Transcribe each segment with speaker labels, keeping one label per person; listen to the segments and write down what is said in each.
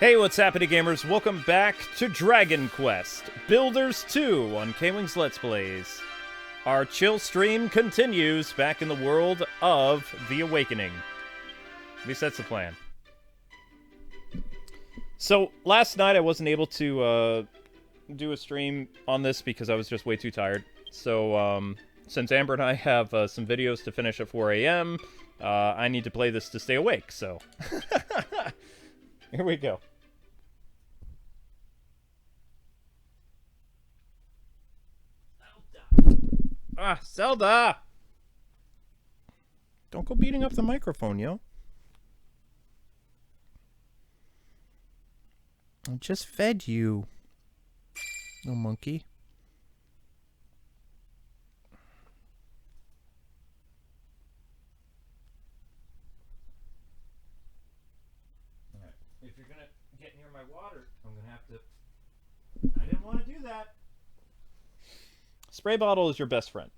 Speaker 1: Hey, what's happening, gamers? Welcome back to Dragon Quest Builders 2 on Kwingsletsplays. Our chill stream continues back in the world of the Awakening. At least that's the plan. So, last night I wasn't able to do a stream on this because I was just way too tired. So, since Amber and I have some videos to finish at 4 a.m., I need to play this to stay awake, so... Here we go. Ah, Zelda! Don't go beating up the microphone, yo. I just fed you, little monkey. Alright, if you're gonna get near my water, I'm gonna have to... I didn't want to do that. Spray bottle is your best friend.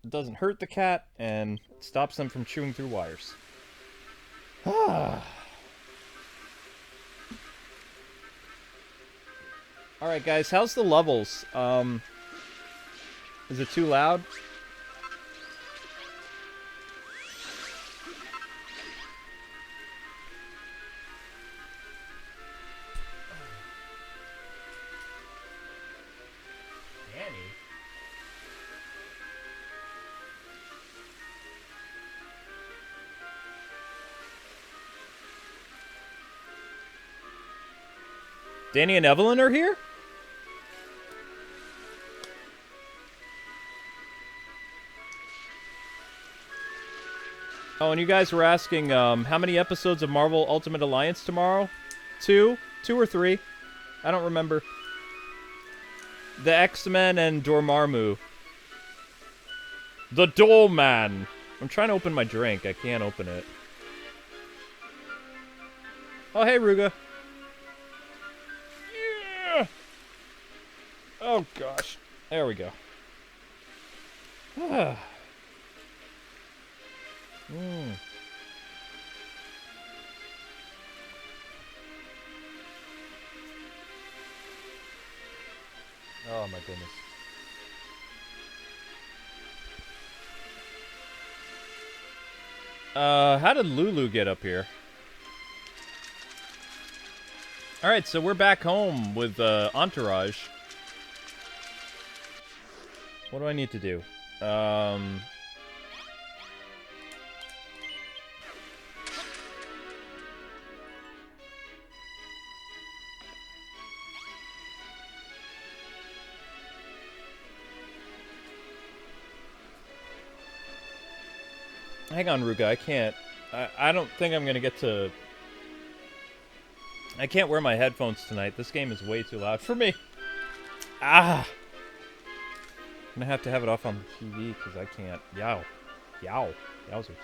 Speaker 1: It doesn't hurt the cat and stops them from chewing through wires. Ah. Alright guys, how's the levels? Is it too loud? Danny and Evelyn are here? Oh, and you guys were asking, how many episodes of Marvel Ultimate Alliance tomorrow? 2? 2 or 3? I don't remember. The X-Men and Dormammu. The Doorman! I'm trying to open my drink. I can't open it. Oh, hey, Ruga. Oh, gosh. There we go. Ah. Oh, my goodness. How did Lulu get up here? Alright, so we're back home with, Entourage. What do I need to do? Hang on, Ruga, I can't. I don't think I'm gonna get to... I can't wear my headphones tonight. This game is way too loud for me. Ah! I'm gonna have to have it off on the TV because I can't. Yow. Yow. Yowzers.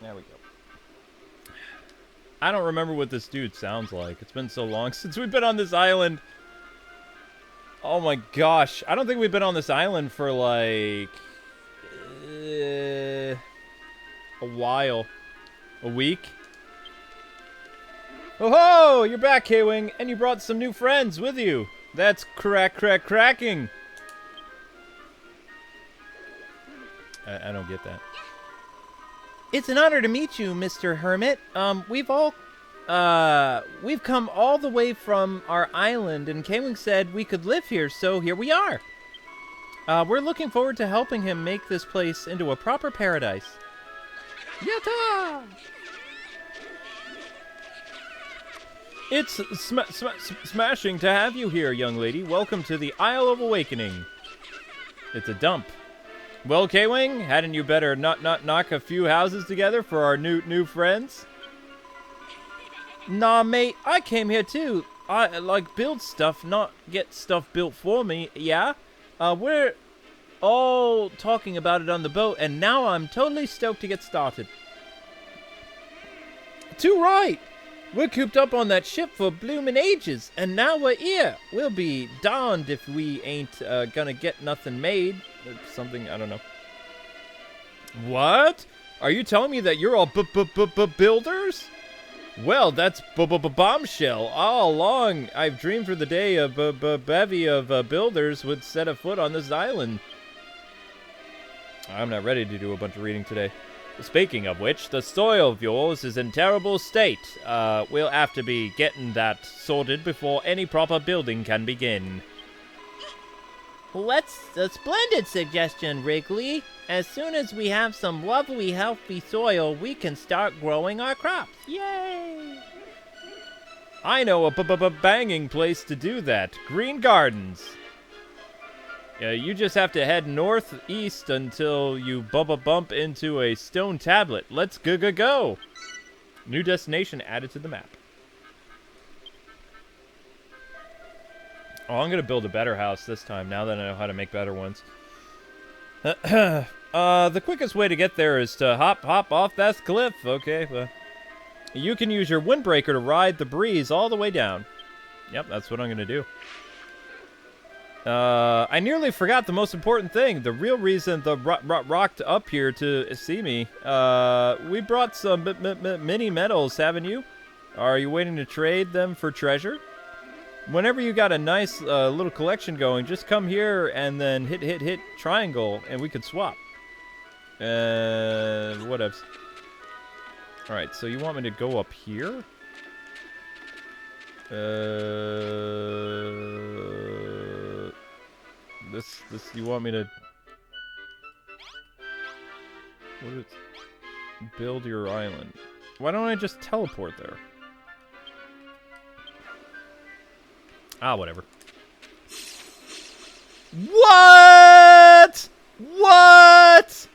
Speaker 1: There we go. I don't remember what this dude sounds like. It's been so long since we've been on this island. Oh my gosh. I don't think we've been on this island for like... a while. A week? Oh ho! You're back, Kwing, and you brought some new friends with you. That's cracking. I don't get that. It's an honor to meet you, Mr. Hermit. We've come all the way from our island, and Kwing said we could live here, so here we are. We're looking forward to helping him make this place into a proper paradise. Yatta! It's smashing to have you here, young lady. Welcome to the Isle of Awakening. It's a dump. Well, Kwing, hadn't you better not knock a few houses together for our new friends? Nah, mate, I came here too. I like build stuff, not get stuff built for me, yeah? We're all talking about it on the boat, and now I'm totally stoked to get started. Too right! We're cooped up on that ship for bloomin' ages, and now we're here. We'll be darned if we ain't gonna get nothing made. something, I don't know. What? Are you telling me that you're all builders? Well, that's bombshell. All along, I've dreamed for the day a bevy of builders would set a foot on this island. I'm not ready to do a bunch of reading today. Speaking of which, the soil of yours is in terrible state. We'll have to be getting that sorted before any proper building can begin.
Speaker 2: That's a splendid suggestion, Wrigley. As soon as we have some lovely, healthy soil, we can start growing our crops. Yay!
Speaker 1: I know a banging place to do that. Green Gardens. You just have to head northeast until you bump into a stone tablet. Let's go. New destination added to the map. Oh, I'm going to build a better house this time, now that I know how to make better ones. The quickest way to get there is to hop off that cliff. Okay, you can use your windbreaker to ride the breeze all the way down. Yep, that's what I'm going to do. I nearly forgot the most important thing. The real reason the rocked up here to see me. We brought some mini medals, haven't you? Are you waiting to trade them for treasure? Whenever you got a nice little collection going, just come here and then hit triangle, and we could swap. Whatevs. Alright, so you want me to go up here? This, you want me to... What is... Build your island. Why don't I just teleport there? Ah, whatever. What? What?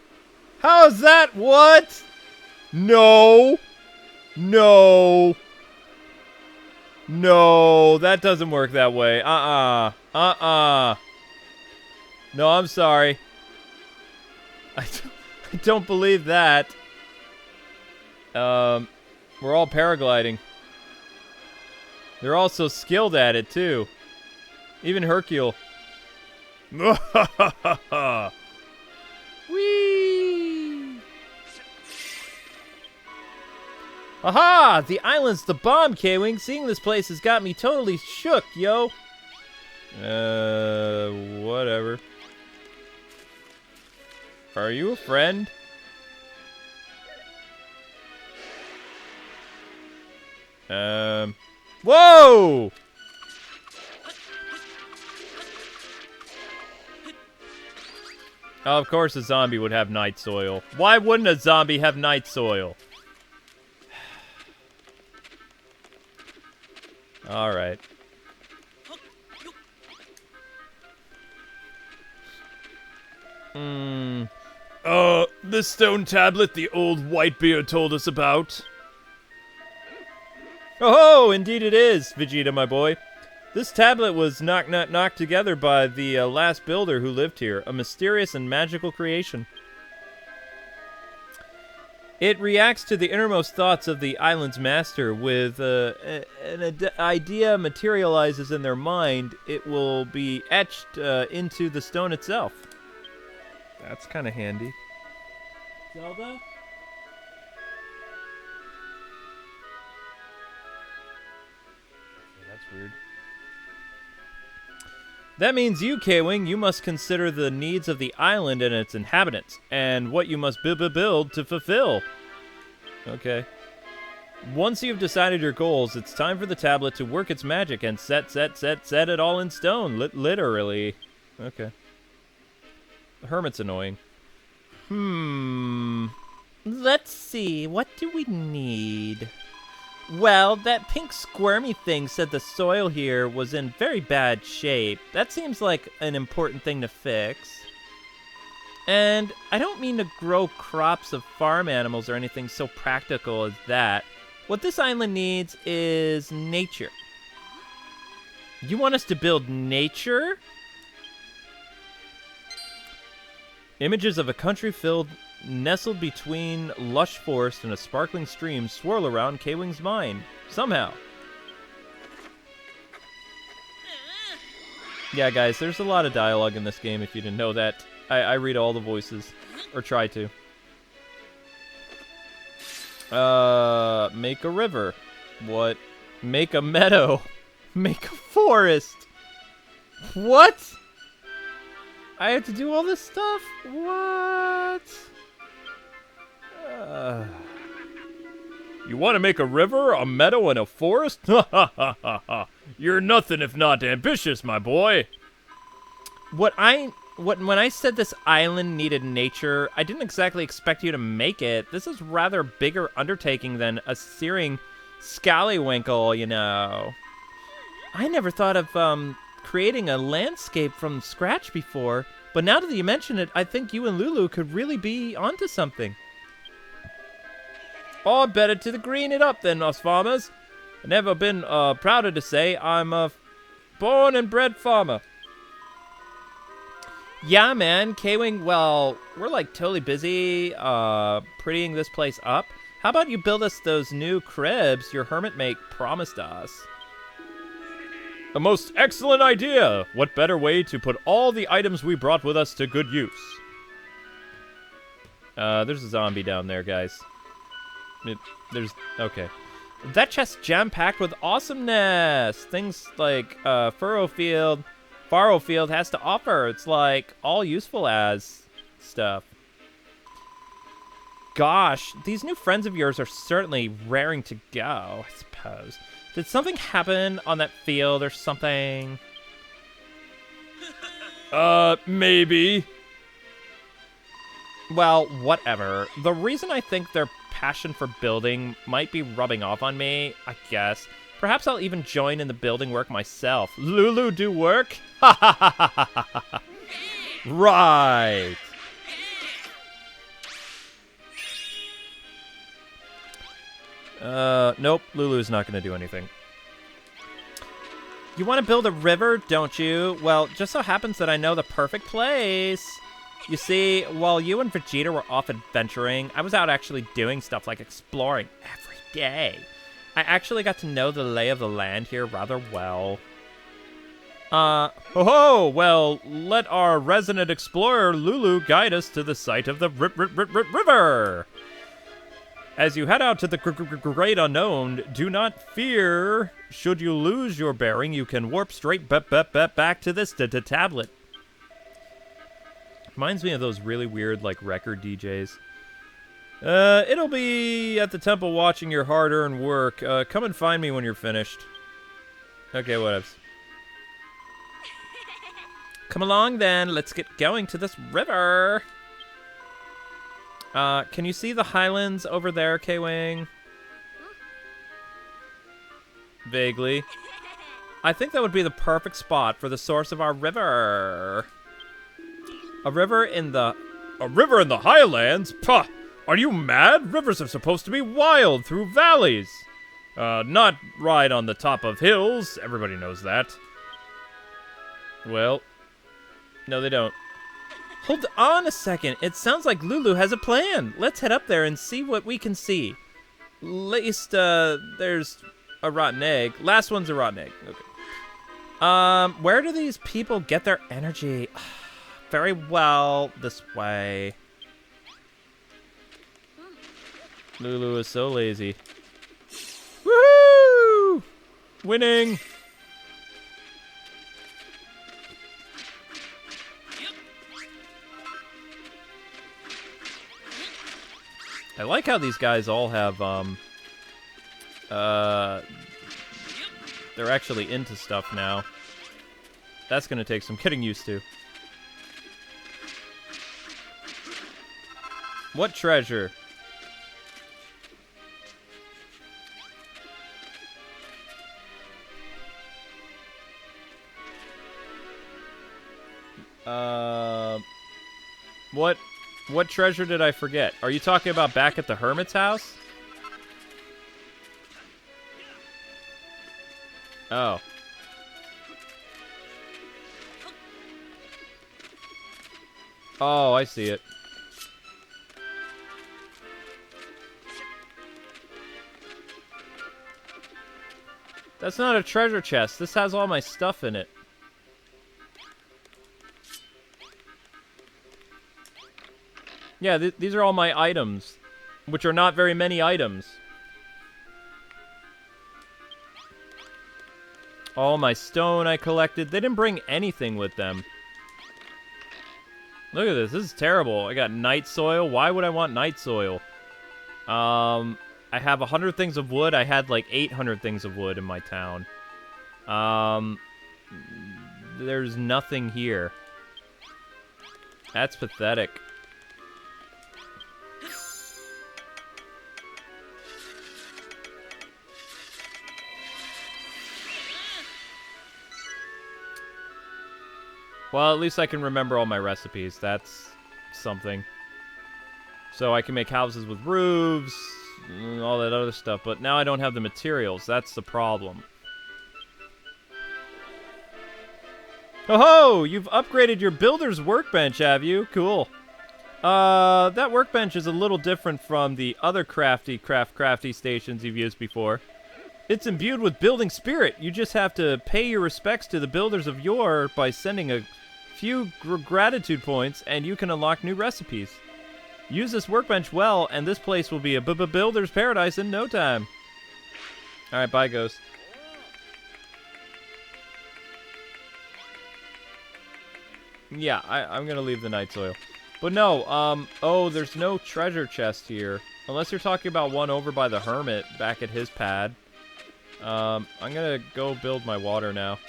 Speaker 1: How's that? What? No. No. No, that doesn't work that way. No, I'm sorry. I don't believe that. We're all paragliding. They're all so skilled at it, too. Even Hercule. Whee! Aha! The island's the bomb, Kwing. Seeing this place has got me totally shook, yo. Whatever. Are you a friend? Whoa! Oh, of course a zombie would have night soil. Why wouldn't a zombie have night soil? Alright. This stone tablet the old Whitebeard told us about. Oh, indeed it is, Vegeta, my boy. This tablet was knocked together by the last builder who lived here, a mysterious and magical creation. It reacts to the innermost thoughts of the island's master. With an idea materializes in their mind, it will be etched into the stone itself. That's kind of handy. Zelda? Yeah, that's weird. That means you, Kwing, you must consider the needs of the island and its inhabitants, and what you must build to fulfill. Okay. Once you've decided your goals, it's time for the tablet to work its magic and set it all in stone, literally. Okay. The hermit's annoying.
Speaker 2: Let's see, what do we need? Well, that pink squirmy thing said the soil here was in very bad shape. That seems like an important thing to fix. And I don't mean to grow crops of farm animals or anything so practical as that. What this island needs is nature. You want us to build nature? Images of a country nestled between lush forest and a sparkling stream swirl around Kwing's mind. Somehow. Yeah, guys, there's a lot of dialogue in this game if you didn't know that.
Speaker 1: I read all the voices. Or try to. Make a river. What? Make a meadow. Make a forest. What? I have to do all this stuff? What? You want to make a river, a meadow, and a forest? Ha ha ha ha ha. You're nothing if not ambitious, my boy. When I said this island needed nature, I didn't exactly expect you to make it. This is rather bigger undertaking than a searing scallywinkle, you know. I never thought of creating a landscape from scratch before, but now that you mention it, I think you and Lulu could really be onto something. Oh, better to the green it up then, us farmers. I've never been prouder to say I'm a born and bred farmer. Yeah, man, Kwing, well, we're like totally busy prettying this place up. How about you build us those new cribs your hermit mate promised us? A most excellent idea! What better way to put all the items we brought with us to good use? There's a zombie down there, guys. Okay. That chest's jam-packed with awesomeness! Things like Furrowfield has to offer. It's like all useful as stuff. Gosh, these new friends of yours are certainly raring to go, I suppose. Did something happen on that field or something? Maybe. Well, whatever. The reason I think their passion for building might be rubbing off on me, I guess. Perhaps I'll even join in the building work myself. Lulu do work? Ha ha ha ha ha ha. Right. Nope. Lulu's not going to do anything. You want to build a river, don't you? Well, just so happens that I know the perfect place. You see, while you and Vegeta were off adventuring, I was out actually doing stuff like exploring every day. I actually got to know the lay of the land here rather well. Well, let our resident explorer Lulu guide us to the site of the river. As you head out to the great unknown, do not fear. Should you lose your bearing, you can warp straight back to this tablet. Reminds me of those really weird, like, record DJs. It'll be at the temple watching your hard-earned work. Come and find me when you're finished. Okay, whatevs. Come along, then. Let's get going to this river. Can you see the highlands over there, Kwing? Vaguely. I think that would be the perfect spot for the source of our river. A river in the highlands? Puh! Are you mad? Rivers are supposed to be wild through valleys. Not right on the top of hills. Everybody knows that. Well, no, they don't. Hold on a second. It sounds like Lulu has a plan. Let's head up there and see what we can see. At least, there's a rotten egg. Last one's a rotten egg. Okay. Where do these people get their energy? Very well, this way. Lulu is so lazy. Woohoo! Winning! I like how these guys all have, they're actually into stuff now. That's gonna take some getting used to. What treasure? What treasure did I forget? Are you talking about back at the hermit's house? Oh. Oh, I see it. That's not a treasure chest. This has all my stuff in it. Yeah, these are all my items, which are not very many items. All my stone I collected. They didn't bring anything with them. Look at this. This is terrible. I got night soil. Why would I want night soil? I have 100 things of wood. I had like 800 things of wood in my town. There's nothing here. That's pathetic. Well, at least I can remember all my recipes. That's something. So I can make houses with roofs, and all that other stuff. But now I don't have the materials. That's the problem. Oh-ho! You've upgraded your builder's workbench, have you? Cool. That workbench is a little different from the other crafty stations you've used before. It's imbued with building spirit. You just have to pay your respects to the builders of yore by sending a few gratitude points, and you can unlock new recipes. Use this workbench well, and this place will be a builder's paradise in no time. Alright, bye, Ghost. Yeah, I'm gonna leave the night soil. But no, oh, there's no treasure chest here. Unless you're talking about one over by the hermit, back at his pad. I'm gonna go build my water now.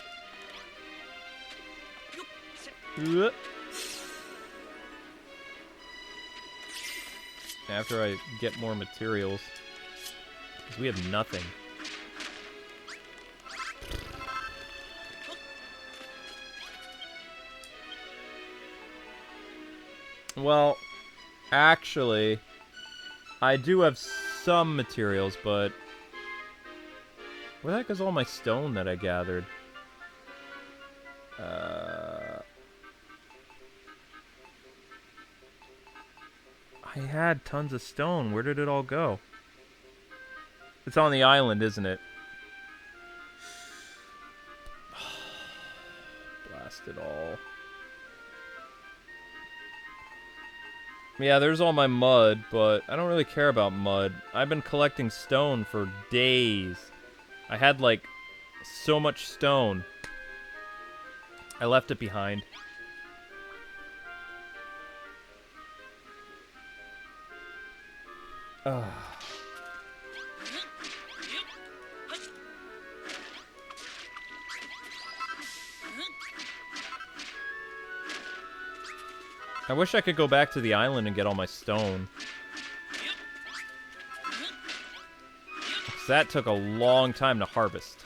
Speaker 1: After I get more materials. Because we have nothing. Well, actually, I do have some materials, but where the heck is all my stone that I gathered? I had tons of stone. Where did it all go? It's on the island, isn't it? Blast it all. Yeah, there's all my mud, but I don't really care about mud. I've been collecting stone for days. I had, like, so much stone. I left it behind. Ugh. I wish I could go back to the island and get all my stone. 'Cause that took a long time to harvest.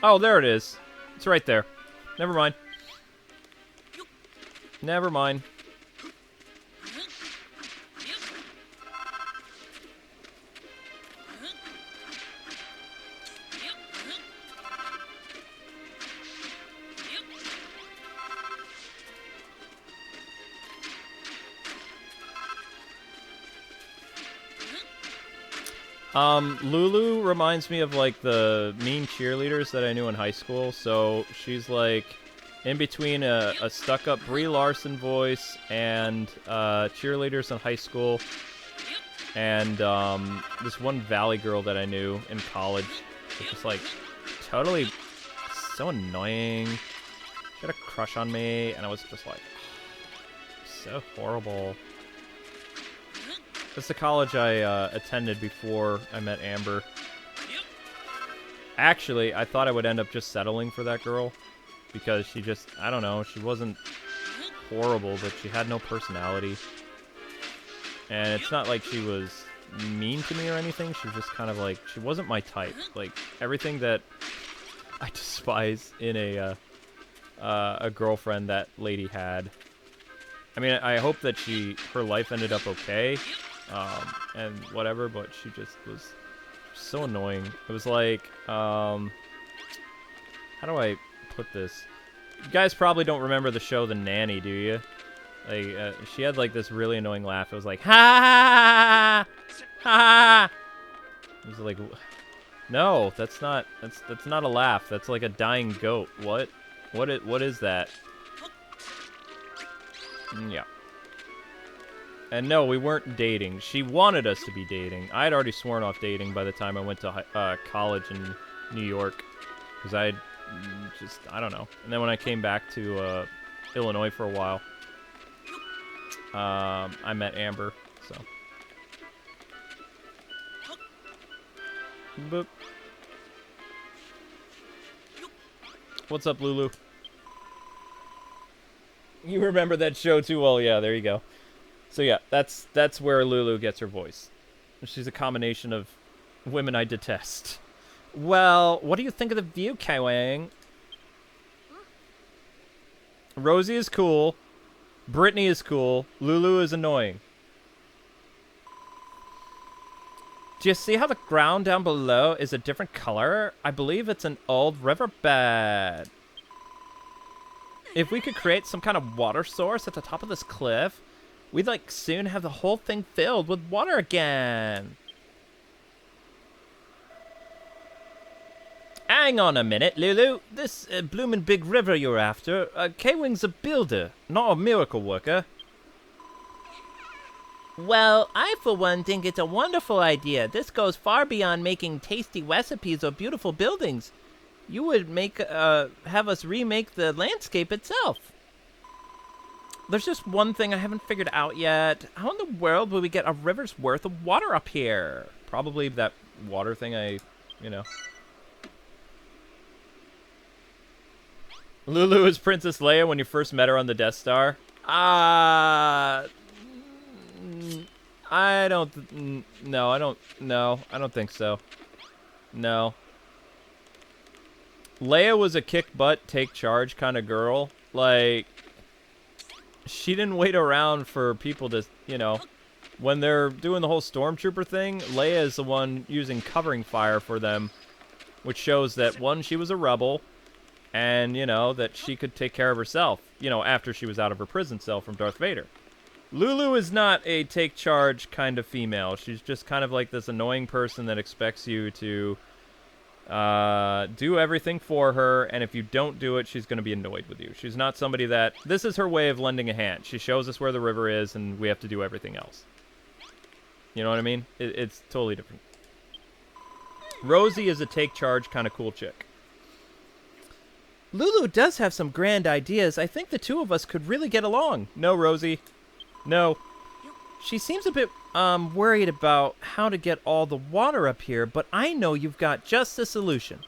Speaker 1: Oh, there it is. It's right there. Never mind. Never mind. Lulu reminds me of, like, the mean cheerleaders that I knew in high school. So she's, like, in between a stuck-up Brie Larson voice and cheerleaders in high school. And this one Valley girl that I knew in college was just, like, totally so annoying. She had a crush on me, and I was just like, so horrible. That's the college I attended before I met Amber. Actually, I thought I would end up just settling for that girl. Because she just, I don't know, she wasn't horrible, but she had no personality. And it's not like she was mean to me or anything. She was just kind of like, she wasn't my type. Like, everything that I despise in a girlfriend that lady had. I mean, I hope that her life ended up okay. And whatever, but she just was so annoying. It was like, how do I put this? You guys probably don't remember the show The Nanny, do you? Like, she had like this really annoying laugh. It was like, ha ha ha ha. It was like, No, that's not a laugh. That's like a dying goat. What? What is that? Yeah. And no, we weren't dating. She wanted us to be dating. I had already sworn off dating by the time I went to college in New York. Because I don't know. And then when I came back to Illinois for a while, I met Amber, so. Boop. What's up, Lulu? You remember that show too well? Yeah, there you go. So yeah, that's where Lulu gets her voice. She's a combination of women I detest. Well, what do you think of the view, Kwing? Rosie is cool. Brittany is cool. Lulu is annoying. Do you see how the ground down below is a different color? I believe it's an old riverbed. If we could create some kind of water source at the top of this cliff, we'd like soon have the whole thing filled with water again. Hang on a minute, Lulu. This bloomin' big river you're after, Kwing's a builder, not a miracle worker. Well, I for one think it's a wonderful idea. This goes far beyond making tasty recipes or beautiful buildings. You would have us remake the landscape itself. There's just one thing I haven't figured out yet. How in the world will we get a river's worth of water up here? Probably that water thing you know. Lulu is Princess Leia when you first met her on the Death Star. I don't think so. No. Leia was a kick butt, take charge kind of girl. Like, she didn't wait around for people to, you know, when they're doing the whole stormtrooper thing, Leia is the one using covering fire for them, which shows that, one, she was a rebel, and, you know, that she could take care of herself, you know, after she was out of her prison cell from Darth Vader. Lulu is not a take charge kind of female. She's just kind of like this annoying person that expects you to do everything for her, and if you don't do it, she's going to be annoyed with you. She's not somebody that... This is her way of lending a hand. She shows us where the river is, and we have to do everything else. You know what I mean? It's totally different. Rosie is a take charge kind of cool chick. Lulu does have some grand ideas. I think the two of us could really get along. No, Rosie. No. She seems a bit worried about how to get all the water up here, but I know you've got just the solution.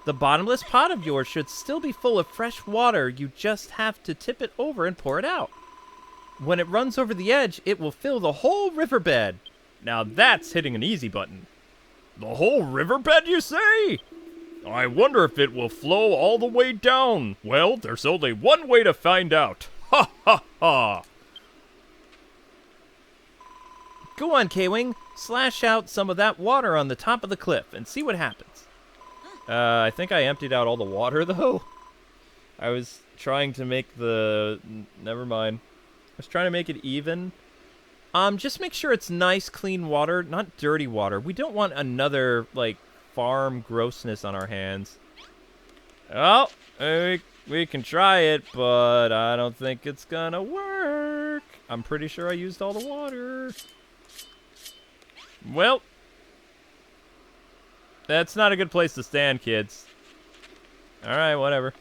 Speaker 1: The bottomless pot of yours should still be full of fresh water. You just have to tip it over and pour it out. When it runs over the edge, it will fill the whole riverbed. Now that's hitting an easy button. The whole riverbed, you say? I wonder if it will flow all the way down. Well, there's only one way to find out. Ha ha ha! Go on, Kwing. Slash out some of that water on the top of the cliff and see what happens. I think I emptied out all the water, though. I was trying to make the... Never mind. I was trying to make it even. Just make sure it's nice, clean water, not dirty water. We don't want another, like, farm grossness on our hands. Well, we can try it, but I don't think it's gonna work. I'm pretty sure I used all the water. Well, that's not a good place to stand, kids. Alright, whatever.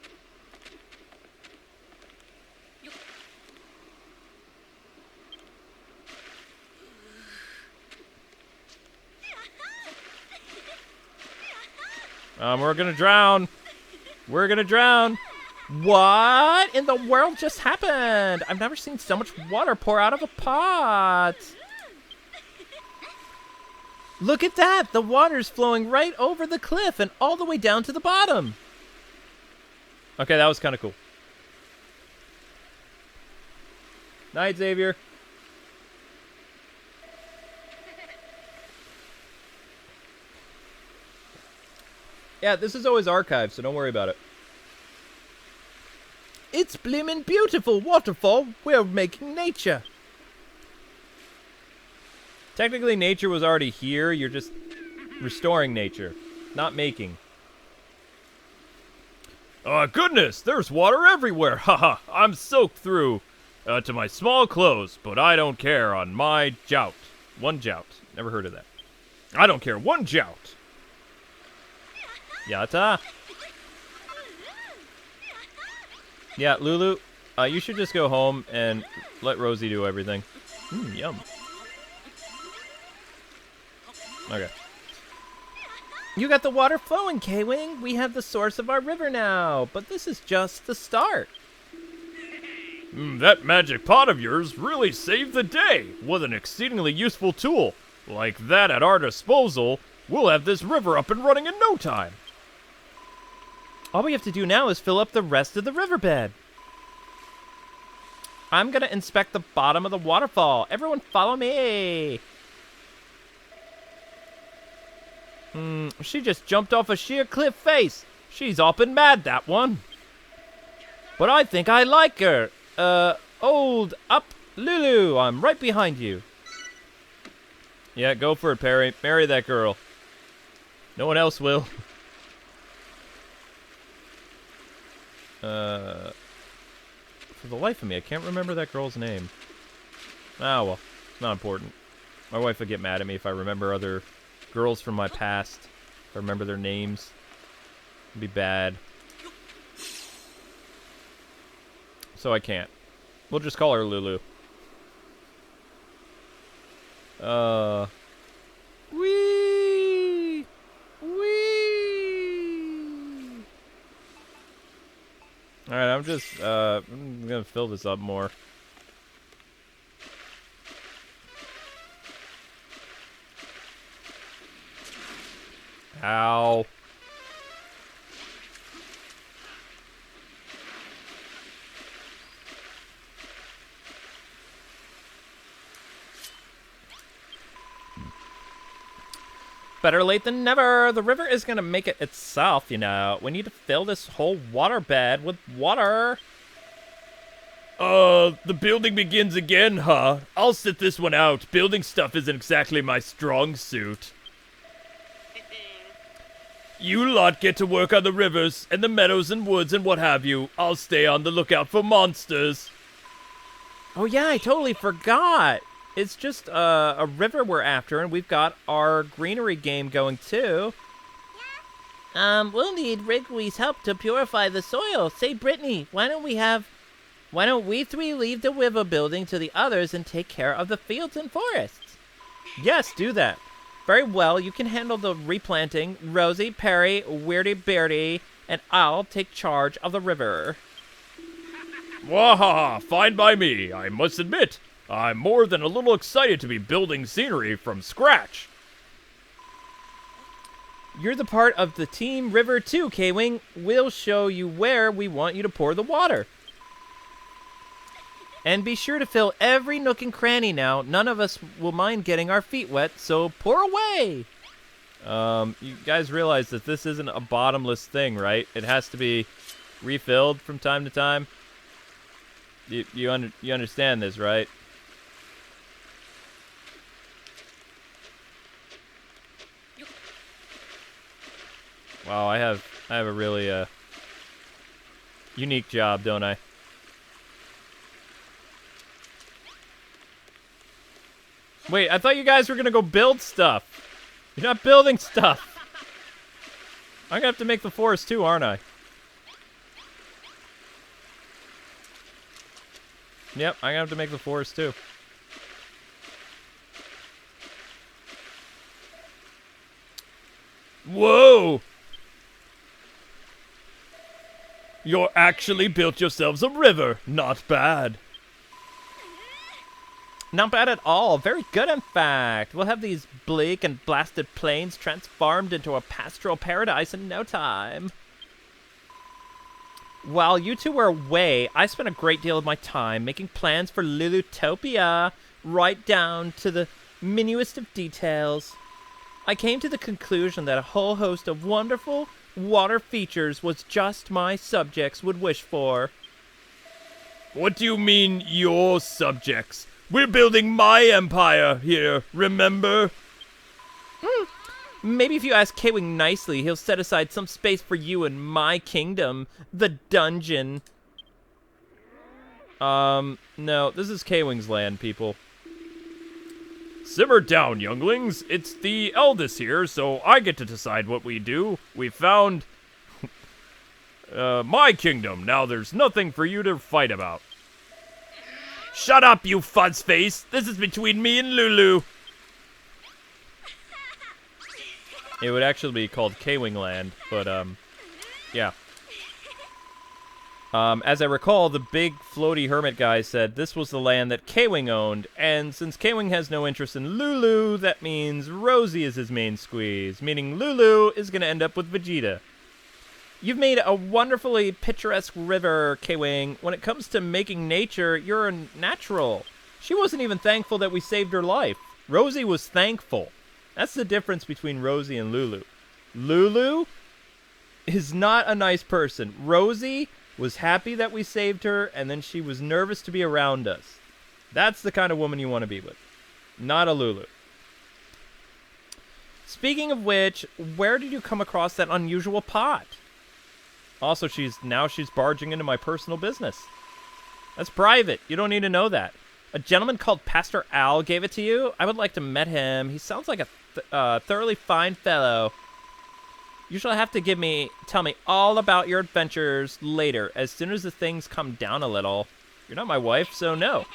Speaker 1: We're gonna drown. We're gonna drown. What in the world just happened? I've never seen so much water pour out of a pot. Look at that! The water's flowing right over the cliff and all the way down to the bottom. Okay, that was kind of cool. Night, Xavier. Yeah, this is always archived, so don't worry about it. It's bloomin' beautiful waterfall. We're making nature. Technically, nature was already here. You're just Restoring nature, not making. Goodness, there's water everywhere. Haha, I'm soaked through to my small clothes, but I don't care on my jout. One jout. Never heard of that. I don't care. One jout. Yata. Yeah, Lulu, you should just go home and let Rosie do everything. Yum. Okay.
Speaker 2: You got the water flowing, Kwing. We have the source of our river now, but this is just the start.
Speaker 1: That magic pot of yours really saved the day. What an exceedingly useful tool. Like that at our disposal, we'll have this river up and running in no time.
Speaker 2: All we have to do now is fill up the rest of the riverbed. I'm gonna inspect the bottom of the waterfall. Everyone follow me.
Speaker 1: She just jumped off a sheer cliff face. She's up and mad, that one. But I think I like her. Hold up, Lulu. I'm right behind you. Yeah, go for it, Perry. Marry that girl. No one else will. For the life of me, I can't remember that girl's name. Ah, well. It's not important. My wife would get mad at me if I remember other girls from my past. If I remember their names. It'd be bad. So I can't. We'll just call her Lulu. Wee! Alright, I'm gonna fill this up more. Ow.
Speaker 2: Better late than never. The river is gonna make it itself, you know. We need to fill this whole waterbed with water.
Speaker 1: The building begins again, huh? I'll sit this one out. Building stuff isn't exactly my strong suit. You lot get to work on the rivers and the meadows and woods and what have you. I'll stay on the lookout for monsters.
Speaker 2: Oh yeah, I totally forgot. It's just a river we're after, and we've got our greenery game going too. We'll need Wrigley's help to purify the soil. Say, Brittany, why don't we three leave the river building to the others and take care of the fields and forests?
Speaker 1: Yes, do that.
Speaker 2: Very well, you can handle the replanting. Rosie, Perry, Weirdy Beardy, and I'll take charge of the river.
Speaker 1: Wahaha, fine by me. I must admit, I'm more than a little excited to be building scenery from scratch.
Speaker 2: You're the part of the team river too, Kwing. We'll show you where we want you to pour the water. And be sure to fill every nook and cranny now. None of us will mind getting our feet wet, so pour away.
Speaker 1: You guys realize that this isn't a bottomless thing, right? It has to be refilled from time to time. You understand this, right? Wow, I have a really unique job, don't I? Wait, I thought you guys were gonna go build stuff. You're not building stuff. I'm gonna have to make the forest too, aren't I? Yep, I'm gonna have to make the forest too. Whoa! You actually built yourselves a river. Not bad.
Speaker 2: Not bad at all. Very good, in fact. We'll have these bleak and blasted plains transformed into a pastoral paradise in no time. While you two were away, I spent a great deal of my time making plans for Lulutopia, right down to the minuest of details. I came to the conclusion that a whole host of wonderful water features was just my subjects would wish for.
Speaker 1: What do you mean, your subjects? We're building my empire here, remember?
Speaker 2: Maybe if you ask Kwing nicely, he'll set aside some space for you in my kingdom, the dungeon. No, this is Kwing's land, people.
Speaker 1: Simmer down, younglings. It's the eldest here, so I get to decide what we do. We found my kingdom. Now there's nothing for you to fight about.
Speaker 2: Shut up, you fuzzface. This is between me and Lulu.
Speaker 1: It would actually be called Kwing land, but, yeah. As I recall, the big floaty hermit guy said this was the land that Kwing owned, and since Kwing has no interest in Lulu, that means Rosie is his main squeeze, meaning Lulu is going to end up with Vegeta. You've made a wonderfully picturesque river, Kwing. When it comes to making nature, you're a natural. She wasn't even thankful that we saved her life. Rosie was thankful. That's the difference between Rosie and Lulu. Lulu is not a nice person. Rosie was happy that we saved her, and then she was nervous to be around us. That's the kind of woman you want to be with. Not a Lulu. Speaking of which, where did you come across that unusual pot? Also, she's barging into my personal business. That's private. You don't need to know that. A gentleman called Pastor Al gave it to you? I would like to meet him. He sounds like a thoroughly fine fellow. You shall have to tell me all about your adventures later, as soon as the things come down a little. You're not my wife, so no.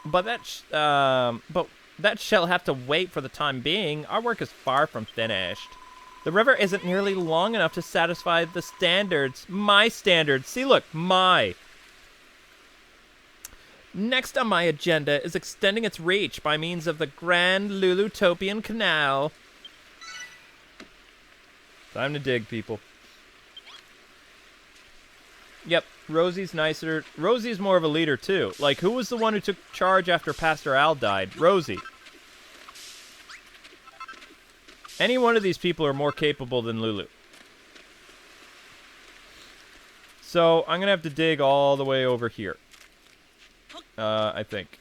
Speaker 1: But that shall have to wait for the time being. Our work is far from finished. The river isn't nearly long enough to satisfy the standards. My standards. See, look, my. Next on my agenda is extending its reach by means of the Grand Lulutopian Canal. Time to dig, people. Yep, Rosie's nicer. Rosie's more of a leader, too. Like, who was the one who took charge after Pastor Al died? Rosie. Any one of these people are more capable than Lulu. So, I'm going to have to dig all the way over here. I think.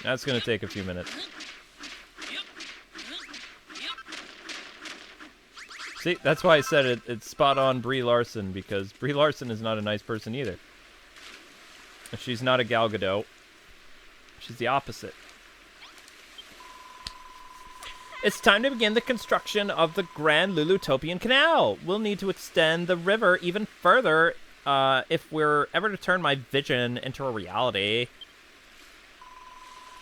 Speaker 1: That's going to take a few minutes. See, that's why I said it's spot on Brie Larson, because Brie Larson is not a nice person either. She's not a Gal Gadot. She's the opposite. It's time to begin the construction of the Grand Lulutopian Canal. We'll need to extend the river even further if we're ever to turn my vision into a reality.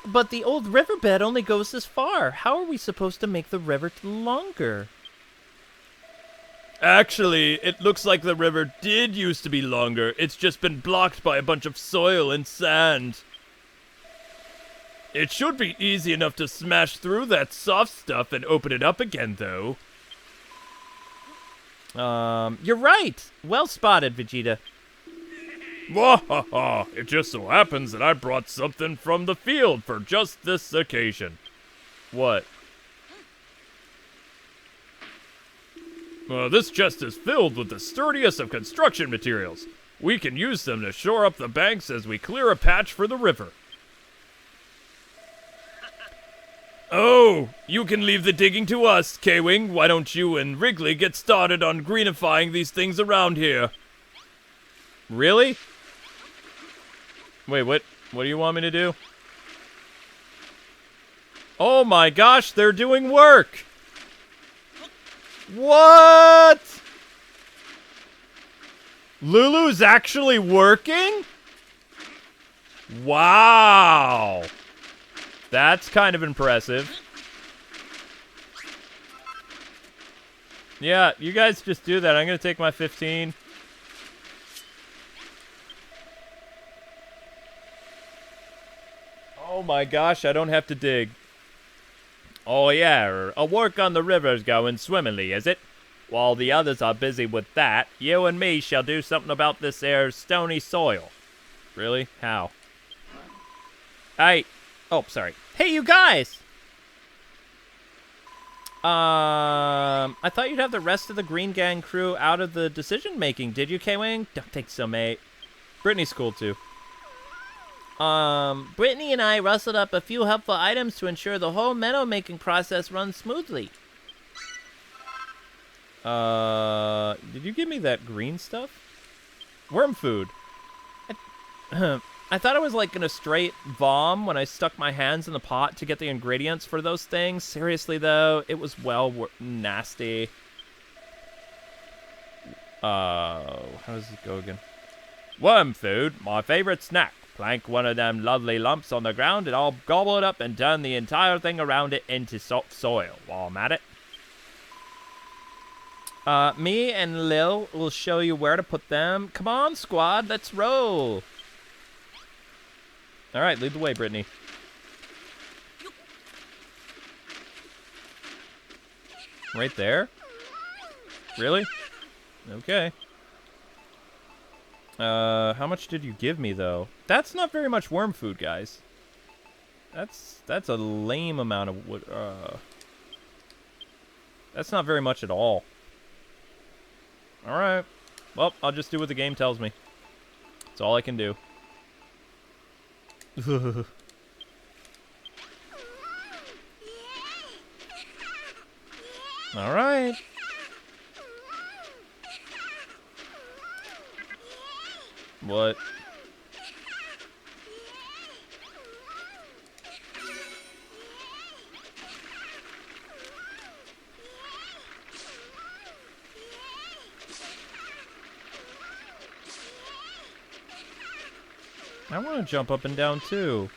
Speaker 1: But the old riverbed only goes this far. How are we supposed to make the river longer? Actually, it looks like the river did used to be longer. It's just been blocked by a bunch of soil and sand. It should be easy enough to smash through that soft stuff and open it up again, though.
Speaker 2: You're right. Well spotted, Vegeta.
Speaker 1: Wahaha! It just so happens that I brought something from the field for just this occasion. What? This chest is filled with the sturdiest of construction materials. We can use them to shore up the banks as we clear a patch for the river. Oh, you can leave the digging to us, Kwing. Why don't you and Wrigley get started on greenifying these things around here?
Speaker 2: Really?
Speaker 1: Wait, what do you want me to do?
Speaker 2: Oh my gosh, they're doing work! What? Lulu's actually working? Wow. That's kind of impressive. Yeah, you guys just do that. I'm going to take my 15. Oh my gosh, I don't have to dig. Oh yeah, a work on the river's going swimmingly, is it? While the others are busy with that, you and me shall do something about this air stony soil. Really? How? Oh, sorry. Hey, you guys! I thought you'd have the rest of the Green Gang crew out of the decision-making, did you, Kwing? Don't think so, mate.
Speaker 1: Brittany's cool, too.
Speaker 2: Brittany and I rustled up a few helpful items to ensure the whole meadow-making process runs smoothly.
Speaker 1: Did you give me that green stuff? Worm food.
Speaker 2: I thought I was like gonna straight vom when I stuck my hands in the pot to get the ingredients for those things. Seriously though, it was nasty.
Speaker 1: How does it go again? Worm food, my favorite snack. Plank one of them lovely lumps on the ground and I'll gobble it up and turn the entire thing around it into soft soil while I'm at it.
Speaker 2: Me and Lil will show you where to put them. Come on, squad, let's roll.
Speaker 1: All right, lead the way, Brittany. Right there? Really? Okay. How much did you give me, though? That's not very much worm food, guys. That's a lame amount of wood. That's not very much at all. All right. Well, I'll just do what the game tells me. That's all I can do. All right. What? I want to jump up and down too.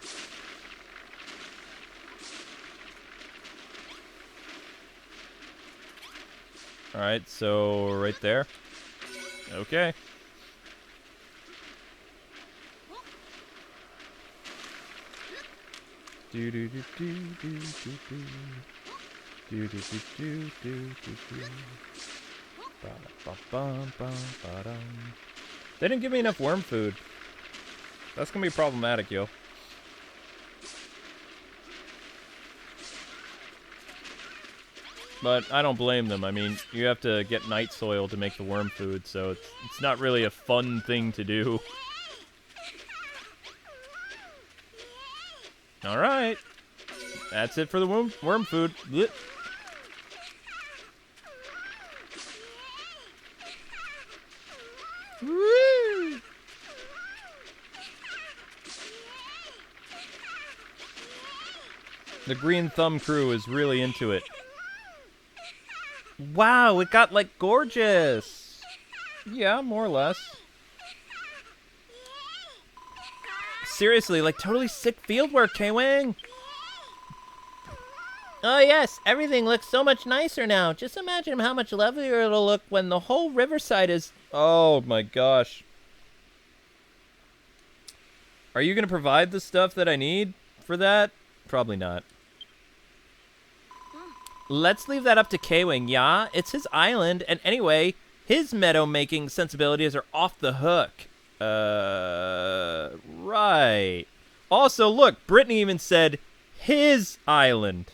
Speaker 1: All right, so right there. Okay. Do do do do do do do. Do do do do do do do. Ba-da-ba-bum-bum-ba-dum. They didn't give me enough worm food. That's gonna be problematic, yo. But I don't blame them. I mean, you have to get night soil to make the worm food, so it's not really a fun thing to do. All right. That's it for the worm food. Blech. Woo! The Green Thumb crew is really into it.
Speaker 2: Wow, it got like gorgeous.
Speaker 1: Yeah, more or less.
Speaker 2: Seriously, like totally sick fieldwork, Kwing. Oh yes, everything looks so much nicer now. Just imagine how much lovelier it'll look when the whole riverside is...
Speaker 1: Oh my gosh. Are you going to provide the stuff that I need for that? Probably not.
Speaker 2: Let's leave that up to Kwing, yeah? It's his island, and anyway, his meadow-making sensibilities are off the hook.
Speaker 1: Right. Also, look, Brittany even said his island.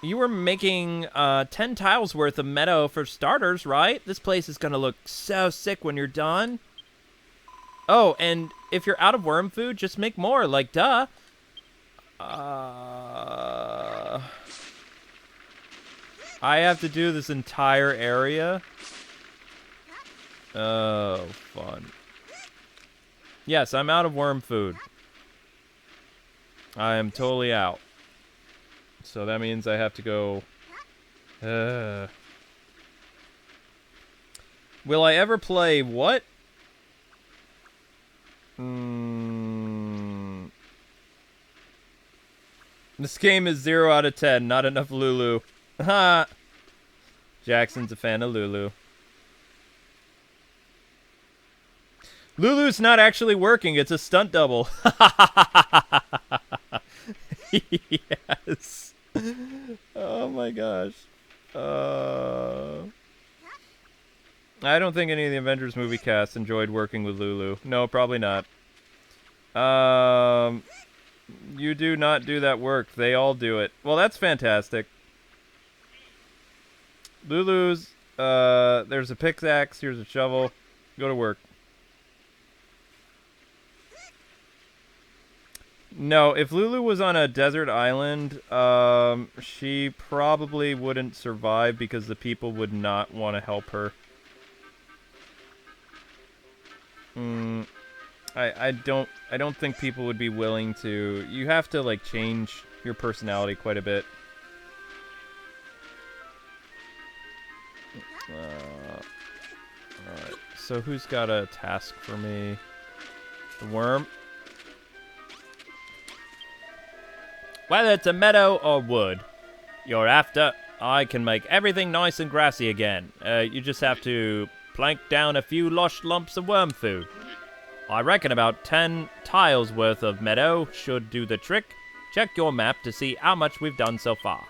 Speaker 2: You were making 10 tiles worth of meadow for starters, right? This place is gonna look so sick when you're done. Oh, and if you're out of worm food, just make more, like duh.
Speaker 1: I have to do this entire area? Oh, fun. Yes, I'm out of worm food. I am totally out. So that means I have to go... Will I ever play what? This game is 0 out of 10. Not enough Lulu. Ha! Jackson's a fan of Lulu. Lulu's not actually working. It's a stunt double. Yes. Oh my gosh. I don't think any of the Avengers movie cast enjoyed working with Lulu. No, probably not. You do not do that work. They all do it. Well, that's fantastic. Lulu's, there's a pickaxe. Here's a shovel. Go to work. No, if Lulu was on a desert island, she probably wouldn't survive because the people would not want to help her. I don't think people would be willing to. You have to like change your personality quite a bit. Alright, so who's got a task for me? The worm? Whether it's a meadow or wood you're after, I can make everything nice and grassy again. You just have to plank down a few lush lumps of worm food. I reckon about 10 tiles worth of meadow should do the trick. Check your map to see how much we've done so far.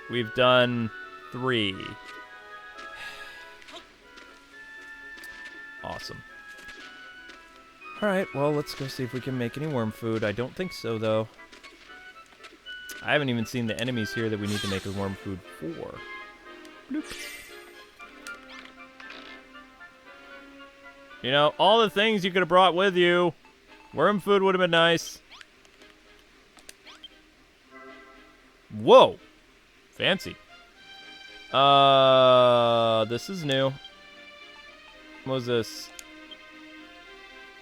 Speaker 1: We've done 3. Awesome. Alright, well, let's go see if we can make any worm food. I don't think so, though. I haven't even seen the enemies here that we need to make a worm food for. Bloop. You know, all the things you could have brought with you. Worm food would have been nice. Whoa. Fancy. This is new. What was this?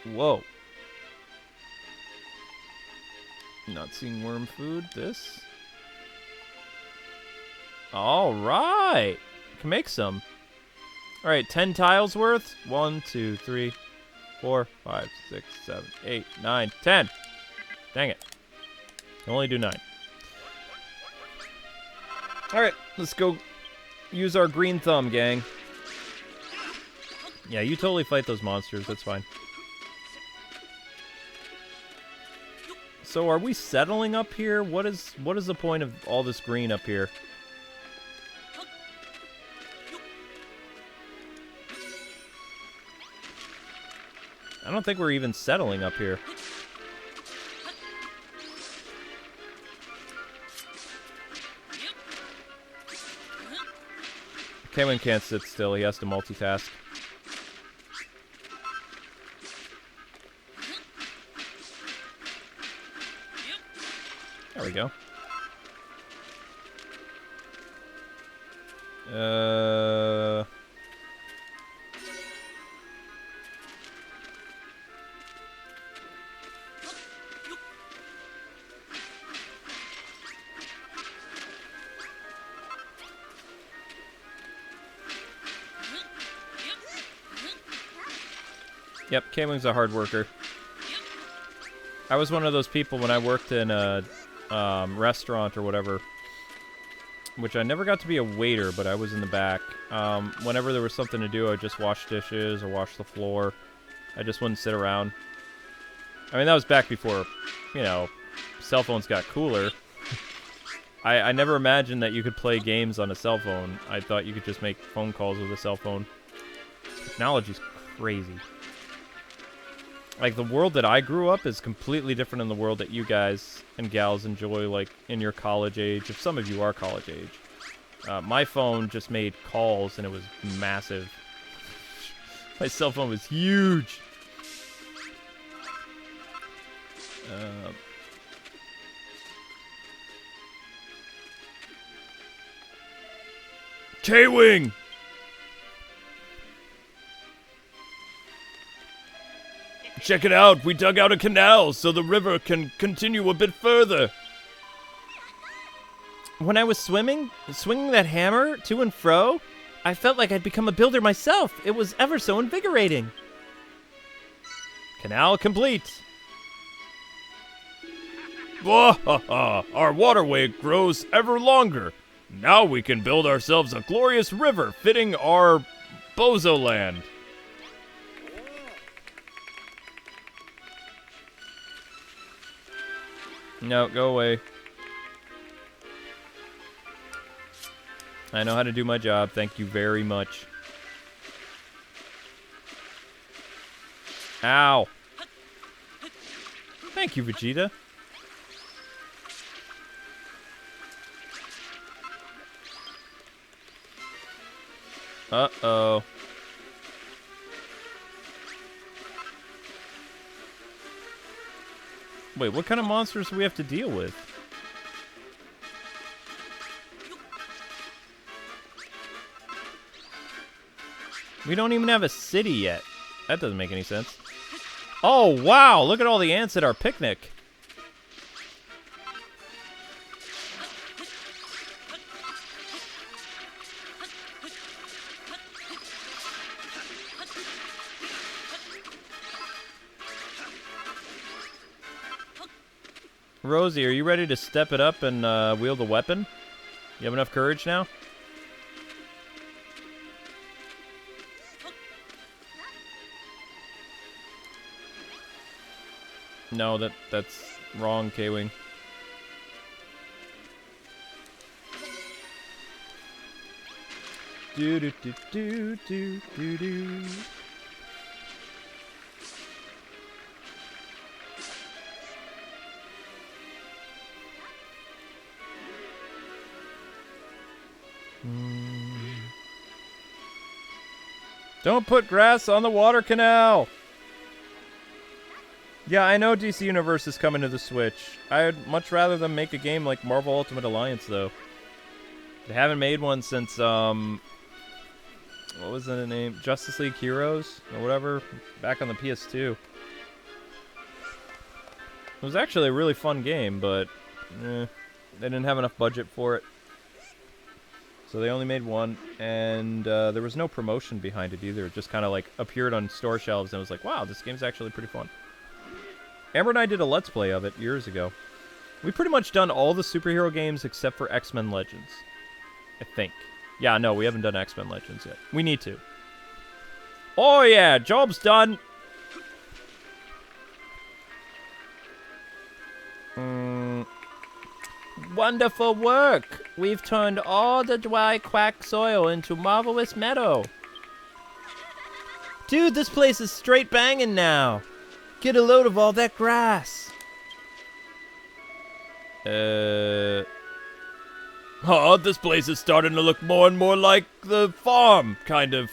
Speaker 1: Whoa. Not seeing worm food. This. All right. Can make some. All right, 10 tiles worth. 1, 2, 3, 4, 5, 6, 7, 8, 9, 10. Dang it. Can only do 9. All right, let's go use our green thumb, gang. Yeah, you totally fight those monsters. That's fine. So are we settling up here? What is the point of all this green up here? I don't think we're even settling up here. Kwing can't sit still. He has to multitask. There we go. Yep, Kwing's a hard worker. I was one of those people when I worked in a restaurant or whatever, which I never got to be a waiter, but I was in the back. Whenever there was something to do, I'd just wash dishes or wash the floor. I just wouldn't sit around. I mean, that was back before, you know, cell phones got cooler. I never imagined that you could play games on a cell phone. I thought you could just make phone calls with a cell phone. Technology's crazy. Like, the world that I grew up is completely different than the world that you guys and gals enjoy, like, in your college age, if some of you are college age. My phone just made calls, and it was massive. My cell phone was huge. Kwing! Check it out, we dug out a canal so the river can continue a bit further. When I was swinging that hammer to and fro, I felt like I'd become a builder myself. It was ever so invigorating. Canal complete. Wahaha! Our waterway grows ever longer. Now we can build ourselves a glorious river fitting our bozo land. No, go away. I know how to do my job. Thank you very much. Ow. Thank you, Vegeta. Uh-oh. Wait, what kind of monsters do we have to deal with? We don't even have a city yet. That doesn't make any sense. Oh, wow! Look at all the ants at our picnic. Rosie, are you ready to step it up and wield a weapon? You have enough courage now? No, that's wrong, Kwing. Do do do do do do do. Don't put grass on the water canal! Yeah, I know DC Universe is coming to the Switch. I'd much rather them make a game like Marvel Ultimate Alliance, though. They haven't made one since, what was the name? Justice League Heroes? Or whatever, back on the PS2. It was actually a really fun game, but they didn't have enough budget for it. So they only made one, and there was no promotion behind it either. It just kind of like appeared on store shelves, and it was like, wow, this game's actually pretty fun. Amber and I did a Let's Play of it years ago. We've pretty much done all the superhero games except for X-Men Legends. I think. Yeah, no, we haven't done X-Men Legends yet. We need to. Oh yeah, job's done!
Speaker 2: Wonderful work! We've turned all the dry, quack soil into marvelous meadow. Dude, this place is straight banging now. Get a load of all that grass.
Speaker 1: Oh, this place is starting to look more and more like the farm, kind of.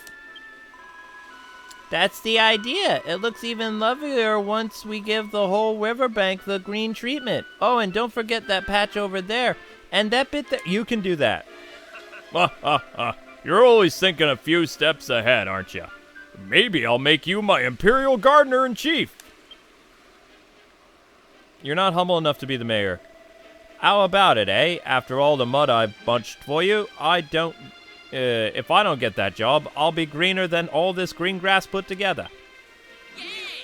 Speaker 2: That's the idea. It looks even lovelier once we give the whole riverbank the green treatment. Oh, and don't forget that patch over there. And that bit there.
Speaker 1: You can do that. You're always thinking a few steps ahead, aren't you? Maybe I'll make you my Imperial Gardener-in-Chief. You're not humble enough to be the mayor. How about it, eh? After all the mud I've bunched for you, if I don't get that job, I'll be greener than all this green grass put together.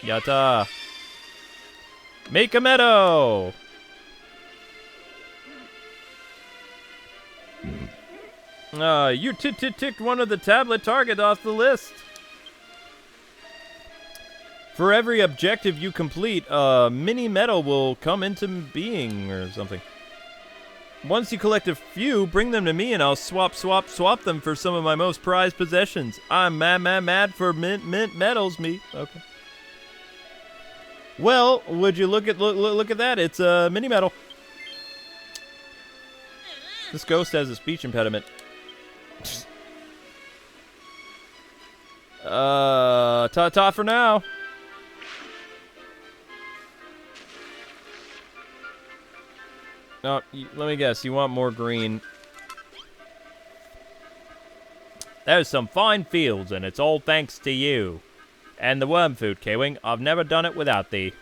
Speaker 1: Yatta. Make a meadow! You ticked one of the tablet target off the list. For every objective you complete, a mini meadow will come into being or something. Once you collect a few, bring them to me and I'll swap them for some of my most prized possessions. I'm mad for mint medals, me. Okay. Well, would you look at that? It's a mini medal. This ghost has a speech impediment. Ta-ta for now. No, let me guess. You want more green. There's some fine fields, and it's all thanks to you. And the worm food, Kwing. I've never done it without thee.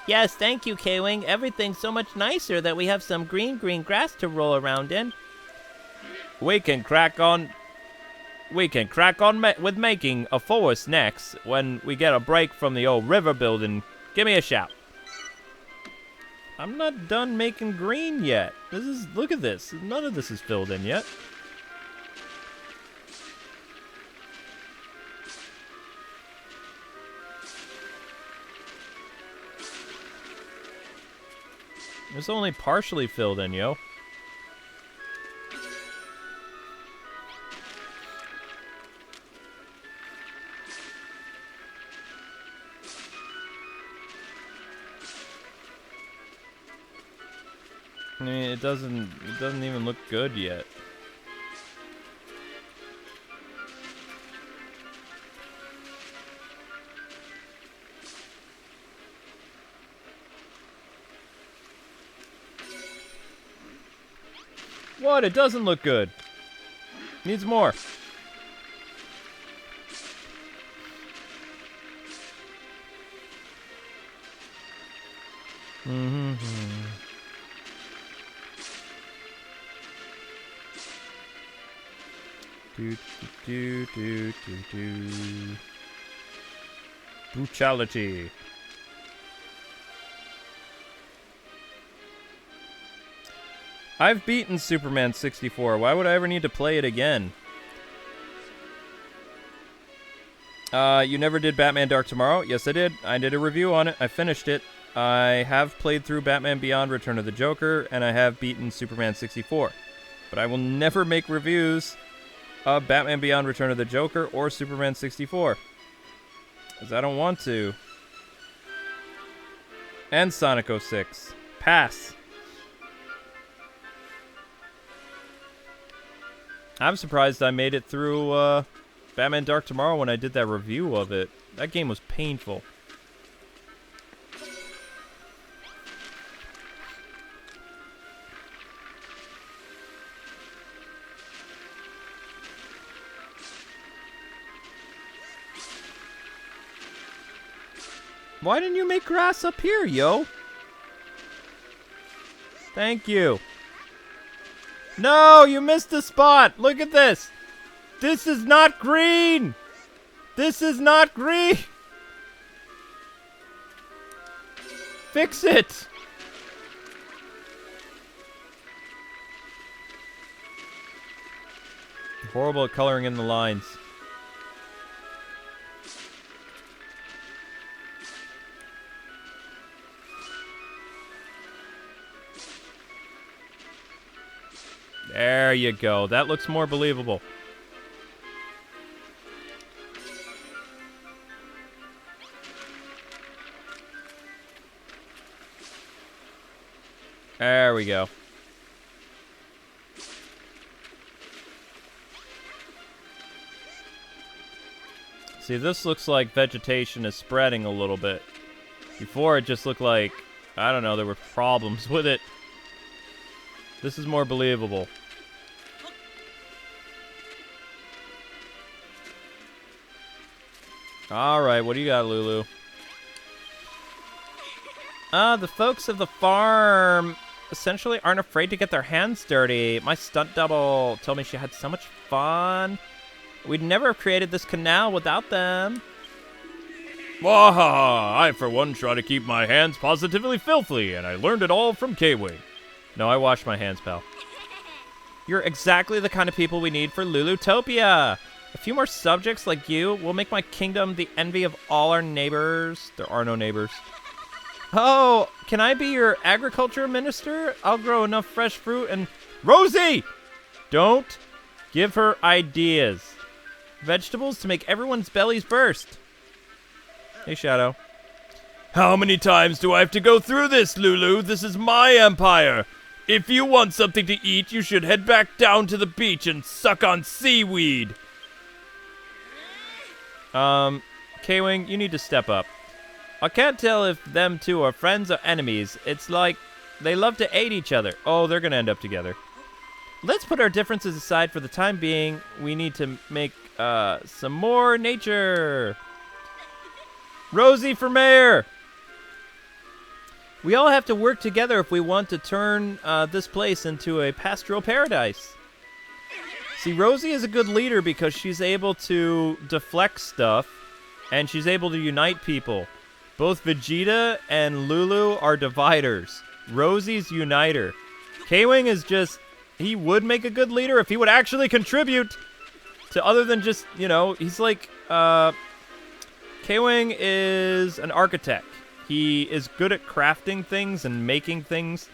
Speaker 2: Yes, thank you, Kwing. Everything's so much nicer that we have some green grass to roll around in.
Speaker 1: We can crack on with making a forest next. When we get a break from the old river building, give me a shout. I'm not done making green yet. Look at this. None of this is filled in yet. It's only partially filled in, yo. I mean, it doesn't even look good yet. What? It doesn't look good. Needs more. Mm-hmm. Do. Brutality. I've beaten Superman 64. Why would I ever need to play it again? You never did Batman Dark Tomorrow? Yes, I did. I did a review on it. I finished it. I have played through Batman Beyond Return of the Joker, and I have beaten Superman 64. But I will never make reviews of Batman Beyond Return of the Joker or Superman 64. Because I don't want to. And Sonic 06. Pass. I'm surprised I made it through Batman Dark Tomorrow when I did that review of it. That game was painful. Why didn't you make grass up here, yo? Thank you. No, you missed the spot. Look at this. This is not green. This is not green. Fix it. Horrible at coloring in the lines. There you go. That looks more believable. There we go. See, this looks like vegetation is spreading a little bit. Before, it just looked like, I don't know, there were problems with it. This is more believable. Alright, what do you got, Lulu? The folks of the farm essentially aren't afraid to get their hands dirty. My stunt double told me she had so much fun. We'd never have created this canal without them. Wahaha! I, for one, try to keep my hands positively filthy, and I learned it all from Kwing. No, I washed my hands, pal. You're exactly the kind of people we need for Lulutopia. A few more subjects like you will make my kingdom the envy of all our neighbors. There are no neighbors. Oh, can I be your agriculture minister? I'll grow enough fresh fruit and... Rosie! Don't give her ideas. Vegetables to make everyone's bellies burst. Hey, Shadow. How many times do I have to go through this, Lulu? This is my empire. If you want something to eat, you should head back down to the beach and suck on seaweed. Kwing, you need to step up. I can't tell if them two are friends or enemies. It's like they love to aid each other. Oh, they're gonna end up together. Let's put our differences aside for the time being. We need to make some more nature. Rosie for mayor. We all have to work together if we want to turn this place into a pastoral paradise. See, Rosie is a good leader because she's able to deflect stuff, and she's able to unite people. Both Vegeta and Lulu are dividers. Rosie's uniter. Kwing is just... He would make a good leader if he would actually contribute to other than just, you know, he's like... Kwing is an architect. He is good at crafting things and making things,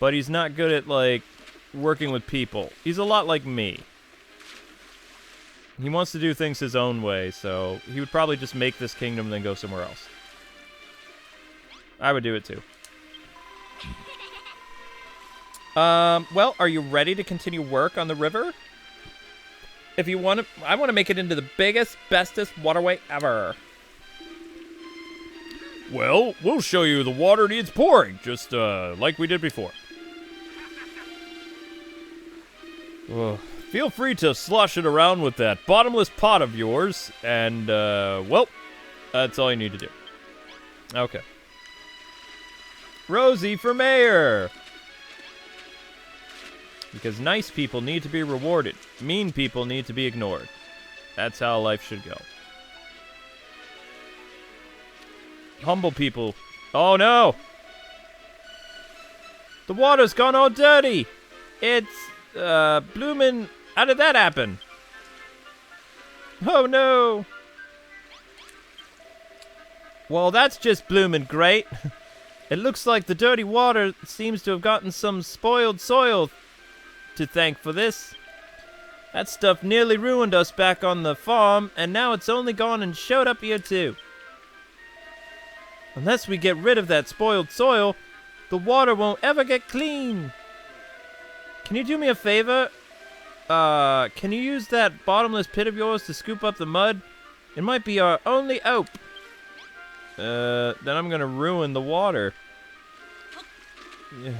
Speaker 1: but he's not good at, like, working with people. He's a lot like me. He wants to do things his own way, so he would probably just make this kingdom and then go somewhere else. I would do it too. Well, are you ready to continue work on the river? If you want to, I want to make it into the biggest, bestest waterway ever. Well, we'll show you the water needs pouring, just like we did before. Well, feel free to slosh it around with that bottomless pot of yours, and, well, that's all you need to do. Okay. Rosie for mayor! Because nice people need to be rewarded. Mean people need to be ignored. That's how life should go. Humble people. Oh, no! The water's gone all dirty! It's, bloomin'... How did that happen? Oh, no! Well, that's just bloomin' great. It looks like the dirty water seems to have gotten some spoiled soil to thank for this. That stuff nearly ruined us back on the farm, and now it's only gone and showed up here too. Unless we get rid of that spoiled soil, the water won't ever get clean. Can you do me a favor? Can you use that bottomless pit of yours to scoop up the mud? It might be our only hope. Then I'm gonna ruin the water. Yeah.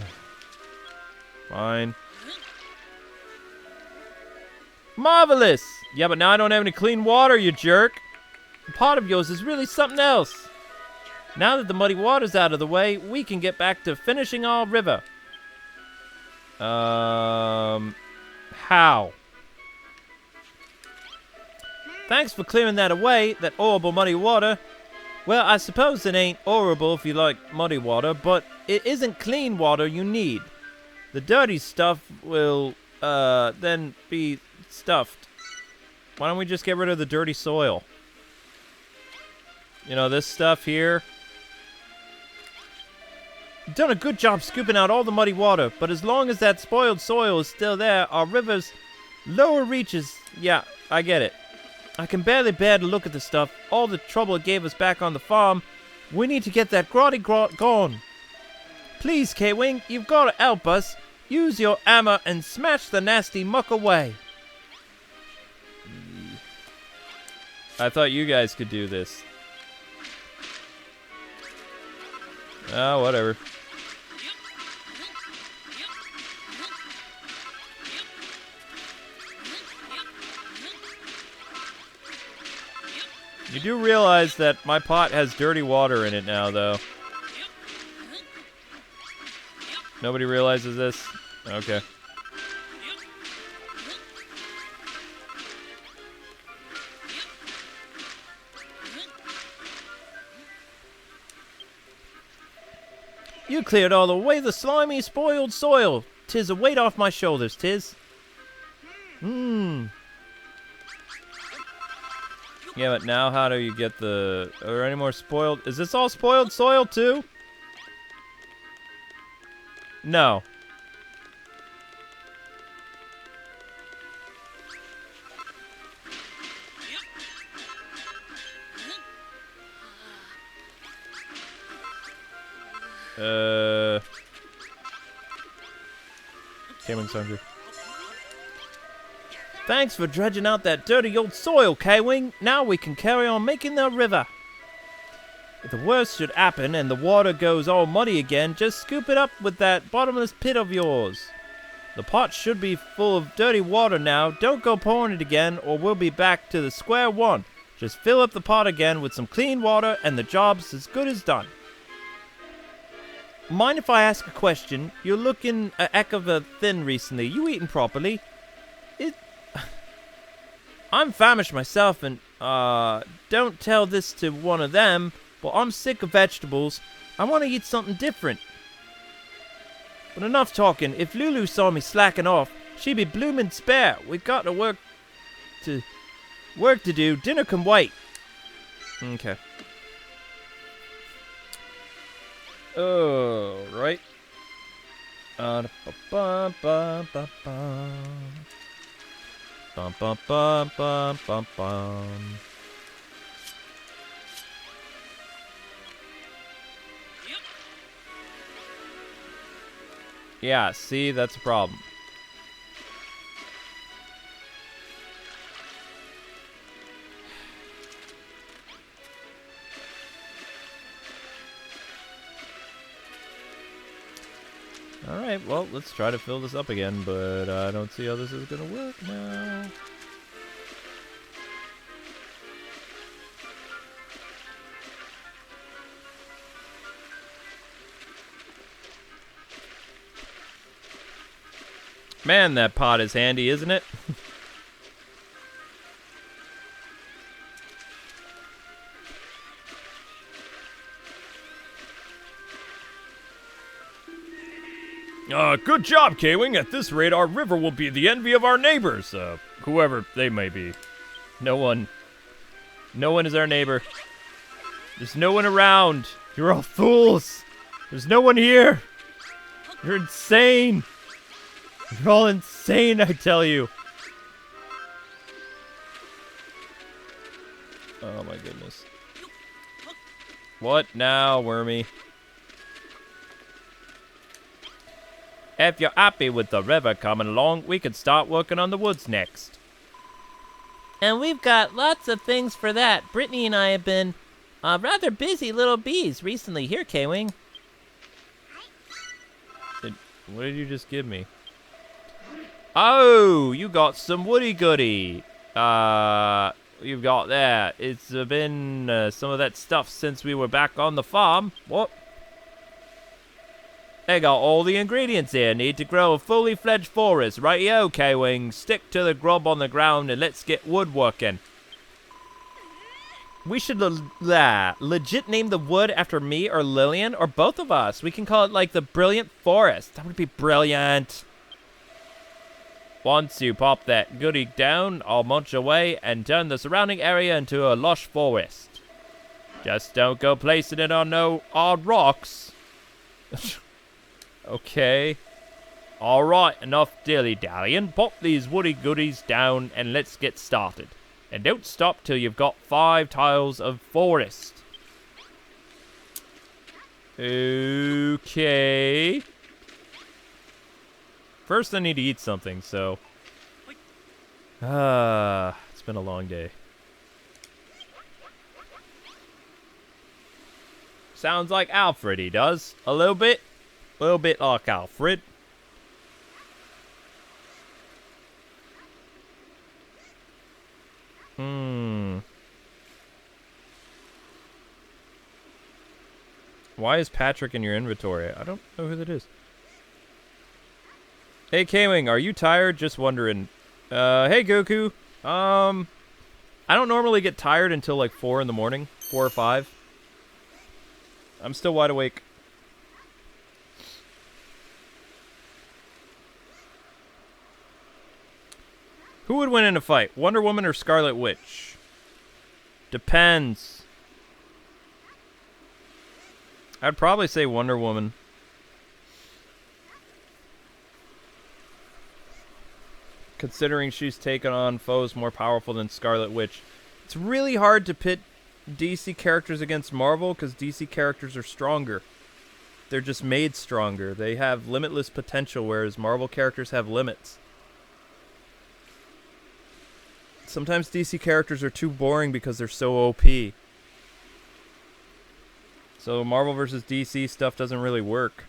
Speaker 1: Fine. Marvelous! Yeah, but now I don't have any clean water, you jerk. The pot of yours is really something else. Now that the muddy water's out of the way, we can get back to finishing our river. How? Thanks for clearing that away, that horrible muddy water. Well, I suppose it ain't horrible if you like muddy water, but it isn't clean water you need. The dirty stuff will, then be stuffed. Why don't we just get rid of the dirty soil? You know, this stuff here. You've done a good job scooping out all the muddy water, but as long as that spoiled soil is still there, our river's lower reaches... Yeah, I get it. I can barely bear to look at the stuff, all the trouble it gave us back on the farm. We need to get that grotty grot gone. Please, Kwing, you've got to help us. Use your hammer and smash the nasty muck away. I thought you guys could do this. Ah, whatever. You do realize that my pot has dirty water in it now, though. Nobody realizes this? Okay. You cleared all away the slimy, spoiled soil. 'Tis a weight off my shoulders, 'tis. Yeah, but now how do you get the... Are there any more spoiled... Is this all spoiled soil, too? No. Kwing's hungry. Thanks for dredging out that dirty old soil, Kwing. Now we can carry on making the river. If the worst should happen and the water goes all muddy again, just scoop it up with that bottomless pit of yours. The pot should be full of dirty water now. Don't go pouring it again or we'll be back to the square one. Just fill up the pot again with some clean water and the job's as good as done. Mind if I ask a question? You're looking a heck of a thin recently. You eating properly? I'm famished myself and, don't tell this to one of them, but I'm sick of vegetables. I want to eat something different. But enough talking. If Lulu saw me slacking off, she'd be bloomin' spare. We've got to work to do. Dinner can wait. Okay. Oh, right. Bum bum bum bum bum bum. Yeah, see, that's a problem. Alright, well, let's try to fill this up again, but I don't see how this is gonna work now. Man, that pot is handy, isn't it? Good job, Kwing. At this rate, our river will be the envy of our neighbors. Whoever they may be. No one is our neighbor. There's no one around. You're all fools. There's no one here. You're insane. You're all insane, I tell you. Oh my goodness. What now, Wormy? If you're happy with the river coming along, we can start working on the woods next.
Speaker 2: And we've got lots of things for that. Brittany and I have been rather busy little bees recently. Here, Kwing.
Speaker 1: What did you just give me? Oh, you got some woody goody. You've got that. It's been some of that stuff since we were back on the farm. What? They got all the ingredients here. Need to grow a fully fledged forest. Rightio, Kwing. Stick to the grub on the ground and let's get woodworking.
Speaker 2: We should legit name the wood after me or Lillian or both of us. We can call it like the Brilliant Forest. That would be brilliant.
Speaker 1: Once you pop that goody down, I'll munch away and turn the surrounding area into a lush forest. Just don't go placing it on no odd rocks. Okay. Alright, enough dilly-dallying. Pop these woody goodies down and let's get started. And don't stop till you've got 5 tiles of forest. Okay. First I need to eat something, so... it's been a long day. Sounds like Alfred, he does. A little bit. A little bit like Alfred. Why is Patrick in your inventory? I don't know who that is. Hey, Kwing, are you tired? Just wondering. Hey, Goku. I don't normally get tired until like 4 in the morning. 4 or 5. I'm still wide awake. Who would win in a fight? Wonder Woman or Scarlet Witch? Depends. I'd probably say Wonder Woman. Considering she's taken on foes more powerful than Scarlet Witch. It's really hard to pit DC characters against Marvel because DC characters are stronger. They're just made stronger. They have limitless potential, whereas Marvel characters have limits. Sometimes DC characters are too boring because they're so OP. So Marvel versus DC stuff doesn't really work.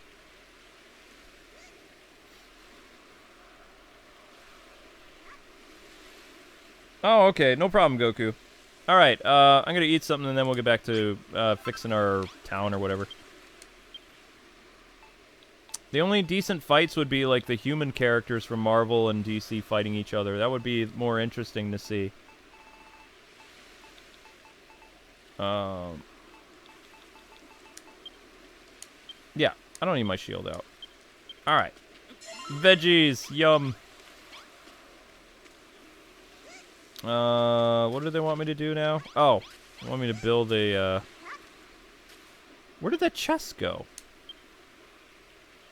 Speaker 1: Oh, okay. No problem, Goku. Alright, I'm gonna eat something and then we'll get back to fixing our town or whatever. The only decent fights would be like the human characters from Marvel and DC fighting each other. That would be more interesting to see. Yeah, I don't need my shield out. Alright. Veggies, yum. What do they want me to do now? Oh, they want me to build a, Where did that chest go?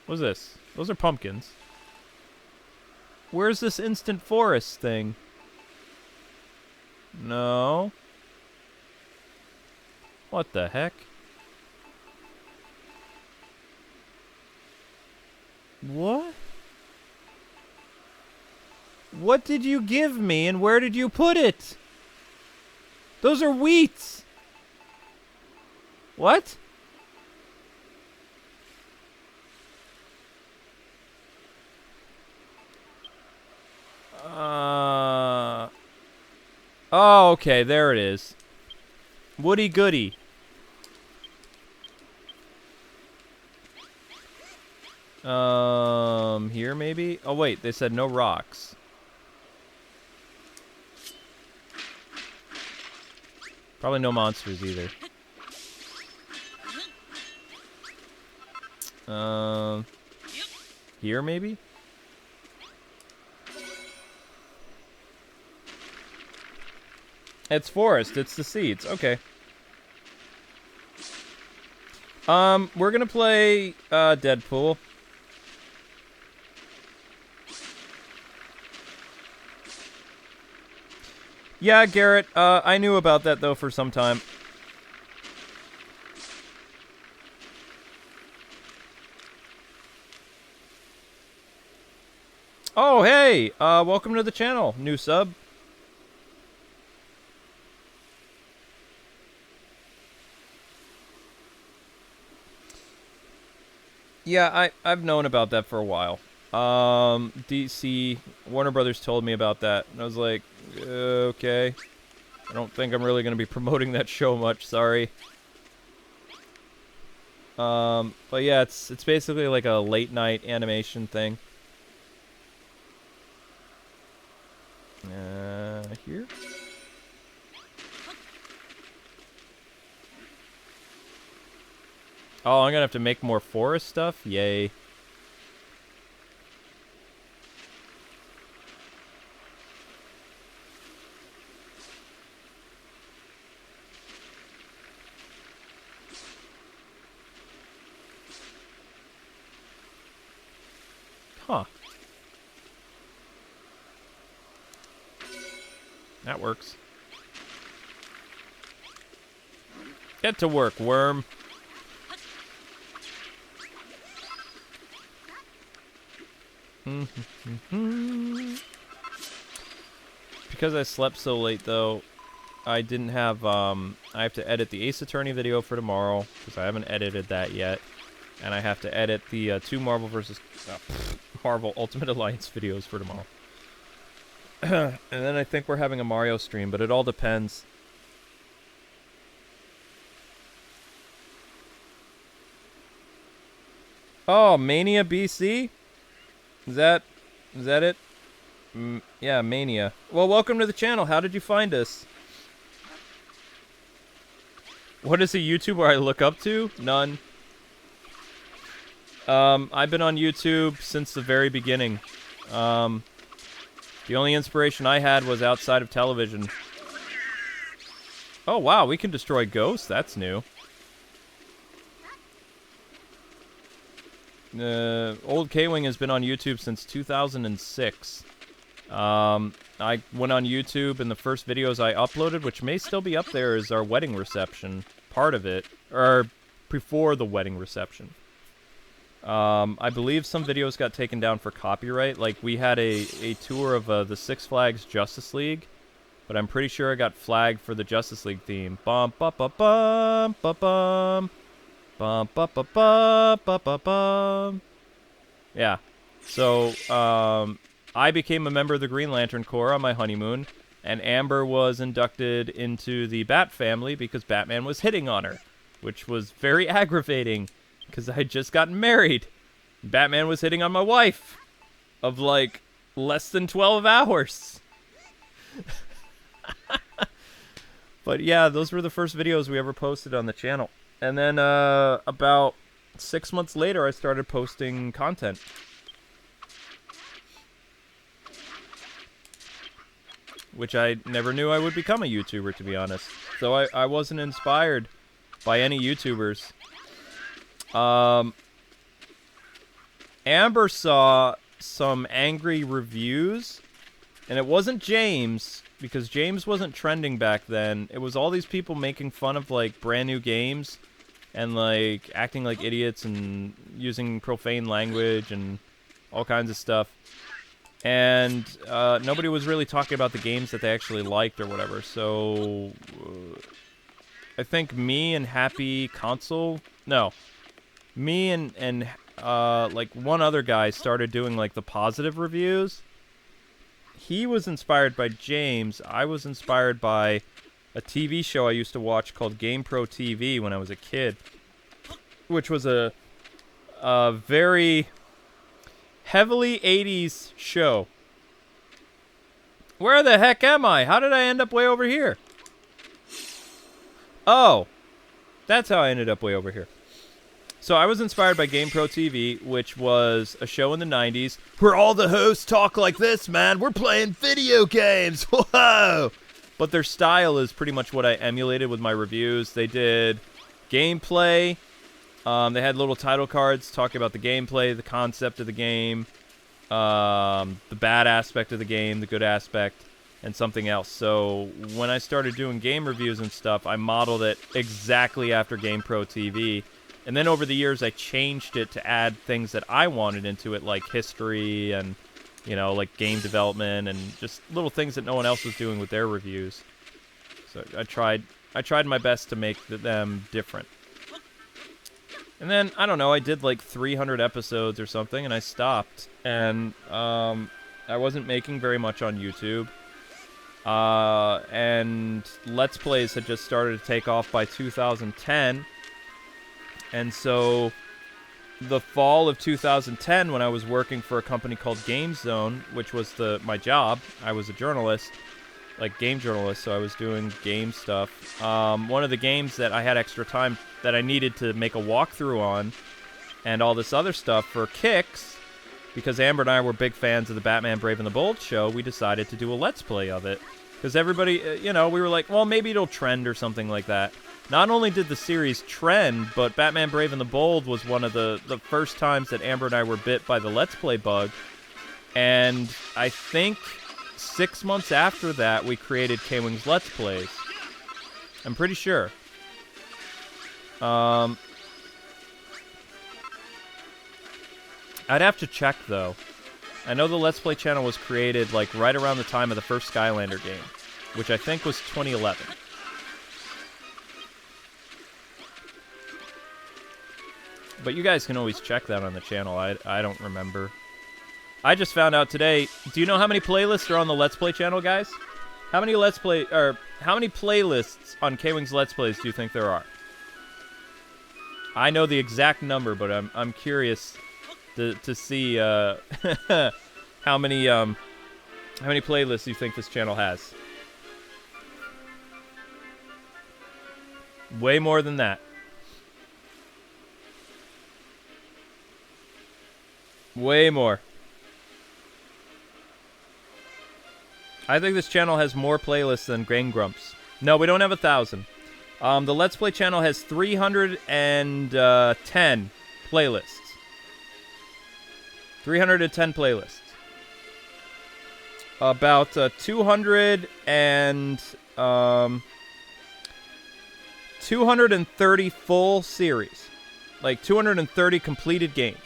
Speaker 1: What's this? Those are pumpkins. Where's this instant forest thing? No. What the heck? What? What did you give me and where did you put it? Those are wheats. What? Oh, okay, there it is. Woody goody. Here maybe? Oh wait, they said no rocks. Probably no monsters either. Here maybe? It's forest, it's the seeds, okay. We're gonna play, Deadpool. Yeah, Garrett, I knew about that, though, for some time. Oh, hey! Welcome to the channel, new sub. Yeah, I've known about that for a while. DC, Warner Brothers told me about that, and I was like, okay. I don't think I'm really going to be promoting that show much, sorry. But yeah, it's basically like a late night animation thing. Here? Oh, I'm gonna have to make more forest stuff? Yay. Huh. That works. Get to work, worm. Because I slept so late, though, I didn't have, I have to edit the Ace Attorney video for tomorrow, because I haven't edited that yet. And I have to edit the, 2 Marvel vs. Marvel Ultimate Alliance videos for tomorrow. And then I think we're having a Mario stream, but it all depends. Oh, Mania BC? Is that it? Yeah, Mania. Well, welcome to the channel. How did you find us? What is a YouTuber I look up to? None. I've been on YouTube since the very beginning. The only inspiration I had was outside of television. Oh, wow, we can destroy ghosts? That's new. Old Kwing has been on YouTube since 2006. I went on YouTube, and the first videos I uploaded, which may still be up there, is our wedding reception. Part of it. Or before the wedding reception. I believe some videos got taken down for copyright. Like, we had a tour of the Six Flags Justice League, but I'm pretty sure I got flagged for the Justice League theme. Bum ba ba bum ba bum. Bum ba ba ba ba ba bum. Yeah. So, I became a member of the Green Lantern Corps on my honeymoon, and Amber was inducted into the Bat family because Batman was hitting on her, which was very aggravating. Because I had just gotten married. Batman was hitting on my wife. Of, like, less than 12 hours. But, yeah, those were the first videos we ever posted on the channel. And then, about 6 months later, I started posting content. Which I never knew I would become a YouTuber, to be honest. So I wasn't inspired by any YouTubers. Amber saw some angry reviews, and it wasn't James, because James wasn't trending back then. It was all these people making fun of, like, brand new games, and, like, acting like idiots, and using profane language, and all kinds of stuff. And, nobody was really talking about the games that they actually liked, or whatever, so... I think me and Happy Console... No. Me and like, one other guy started doing, like, the positive reviews. he was inspired by James. I was inspired by a TV show I used to watch called Game Pro TV when I was a kid, which was a very heavily 80s show. Where the heck am I? How did I end up way over here? Oh, that's how I ended up way over here. So I was inspired by Game Pro TV, which was a show in the 90s where all the hosts talk like this, man. We're playing video games. Whoa! But their style is pretty much what I emulated with my reviews. They did gameplay. They had little title cards talking about the gameplay, the concept of the game, the bad aspect of the game, the good aspect, and something else. So when I started doing game reviews and stuff, I modeled it exactly after Game Pro TV. And then over the years, I changed it to add things that I wanted into it, like history and, you know, like game development and just little things that no one else was doing with their reviews. So I tried my best to make them different. And then, I don't know, I did like 300 episodes or something, and I stopped. And I wasn't making very much on YouTube. And Let's Plays had just started to take off by 2010. And so the fall of 2010, when I was working for a company called Game Zone, which was my job, I was a journalist, like game journalist, so I was doing game stuff. One of the games that I had extra time that I needed to make a walkthrough on and all this other stuff for kicks, because Amber and I were big fans of the Batman Brave and the Bold show, we decided to do a Let's Play of it. Because everybody, you know, we were like, well, maybe it'll trend or something like that. Not only did the series trend, but Batman Brave and the Bold was one of the first times that Amber and I were bit by the Let's Play bug. And I think 6 months after that, we created Kwing's Let's Plays. I'm pretty sure. I'd have to check, though. I know the Let's Play channel was created like right around the time of the first Skylander game, which I think was 2011. But you guys can always check that on the channel. I don't remember. I just found out today. Do you know how many playlists are on the Let's Play channel, guys? How many playlists on Kwing's Let's Plays do you think there are? I know the exact number, but I'm curious to see how many playlists you think this channel has. Way more than that. Way more. I think this channel has more playlists than Grain Grumps. No, we don't have 1,000. The Let's Play channel has 310 playlists. 310 playlists. About 230 full series. Like 230 completed games.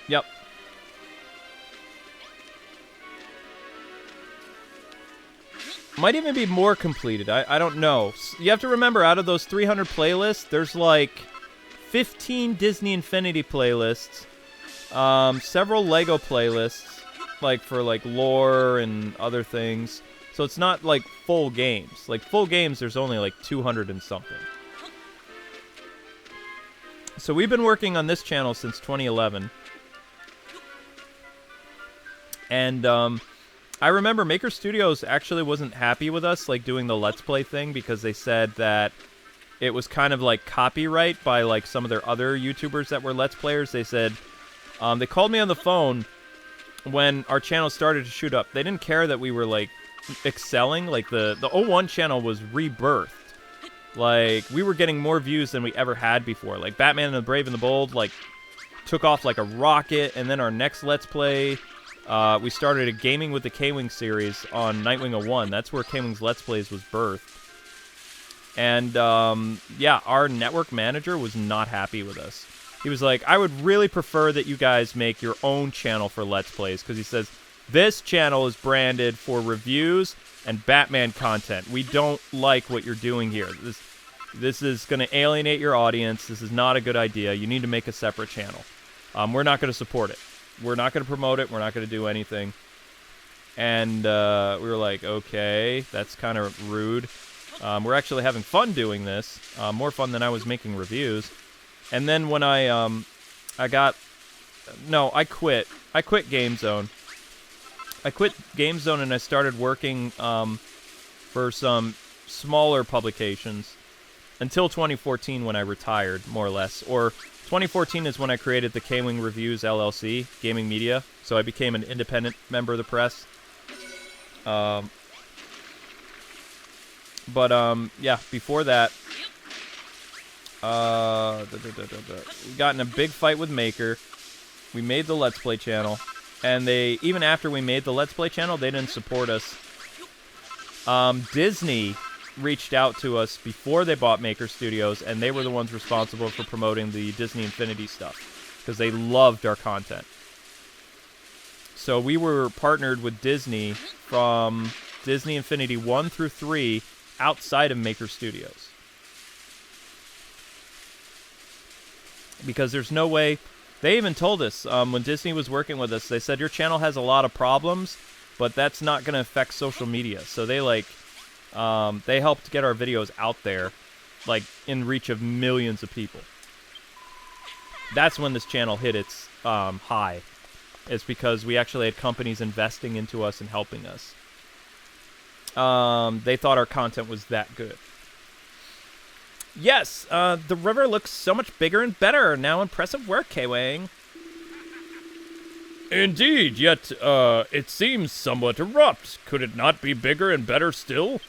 Speaker 1: Yep. Might even be more completed. I don't know. You have to remember, out of those 300 playlists, there's like 15 Disney Infinity playlists, several Lego playlists, like for like lore and other things. So it's not like full games. Like full games, there's only like 200 and something. So we've been working on this channel since 2011. And I remember Maker Studios actually wasn't happy with us like doing the Let's Play thing, because they said that it was kind of like copyright by like some of their other YouTubers that were Let's Players. They said, they called me on the phone when our channel started to shoot up. They didn't care that we were like excelling. Like the 01 channel was rebirthed. Like we were getting more views than we ever had before. Like Batman and the Brave and the Bold like took off like a rocket. And then our next Let's Play, we started a Gaming with the Kwing series on Nightwing 01. That's where Kwing's Let's Plays was birthed. And, yeah, our network manager was not happy with us. He was like, I would really prefer that you guys make your own channel for Let's Plays, because he says, this channel is branded for reviews and Batman content. We don't like what you're doing here. This is going to alienate your audience. This is not a good idea. You need to make a separate channel. We're not going to support it. we're not going to promote it. We're not going to do anything. And we were like, okay, that's kind of rude. We're actually having fun doing this, more fun than I was making reviews. And then when I quit. I quit Game Zone. I quit Game Zone and I started working for some smaller publications until 2014 when I retired, more or less. Or 2014 is when I created the Kwing Reviews LLC, Gaming Media. So I became an independent member of the press. Yeah, before that, we got in a big fight with Maker. We made the Let's Play channel, and even after we made the Let's Play channel, they didn't support us. Disney reached out to us before they bought Maker Studios, and they were the ones responsible for promoting the Disney Infinity stuff, because they loved our content. So we were partnered with Disney from Disney Infinity 1 through 3 outside of Maker Studios. Because there's no way... They even told us, when Disney was working with us, they said, your channel has a lot of problems, but that's not going to affect social media. So they, they helped get our videos out there, in reach of millions of people. That's when this channel hit its high. It's because we actually had companies investing into us and helping us. They thought our content was that good. Yes, the river looks so much bigger and better. Now impressive work, Kwing.
Speaker 3: Indeed, yet, it seems somewhat abrupt. Could it not be bigger and better still?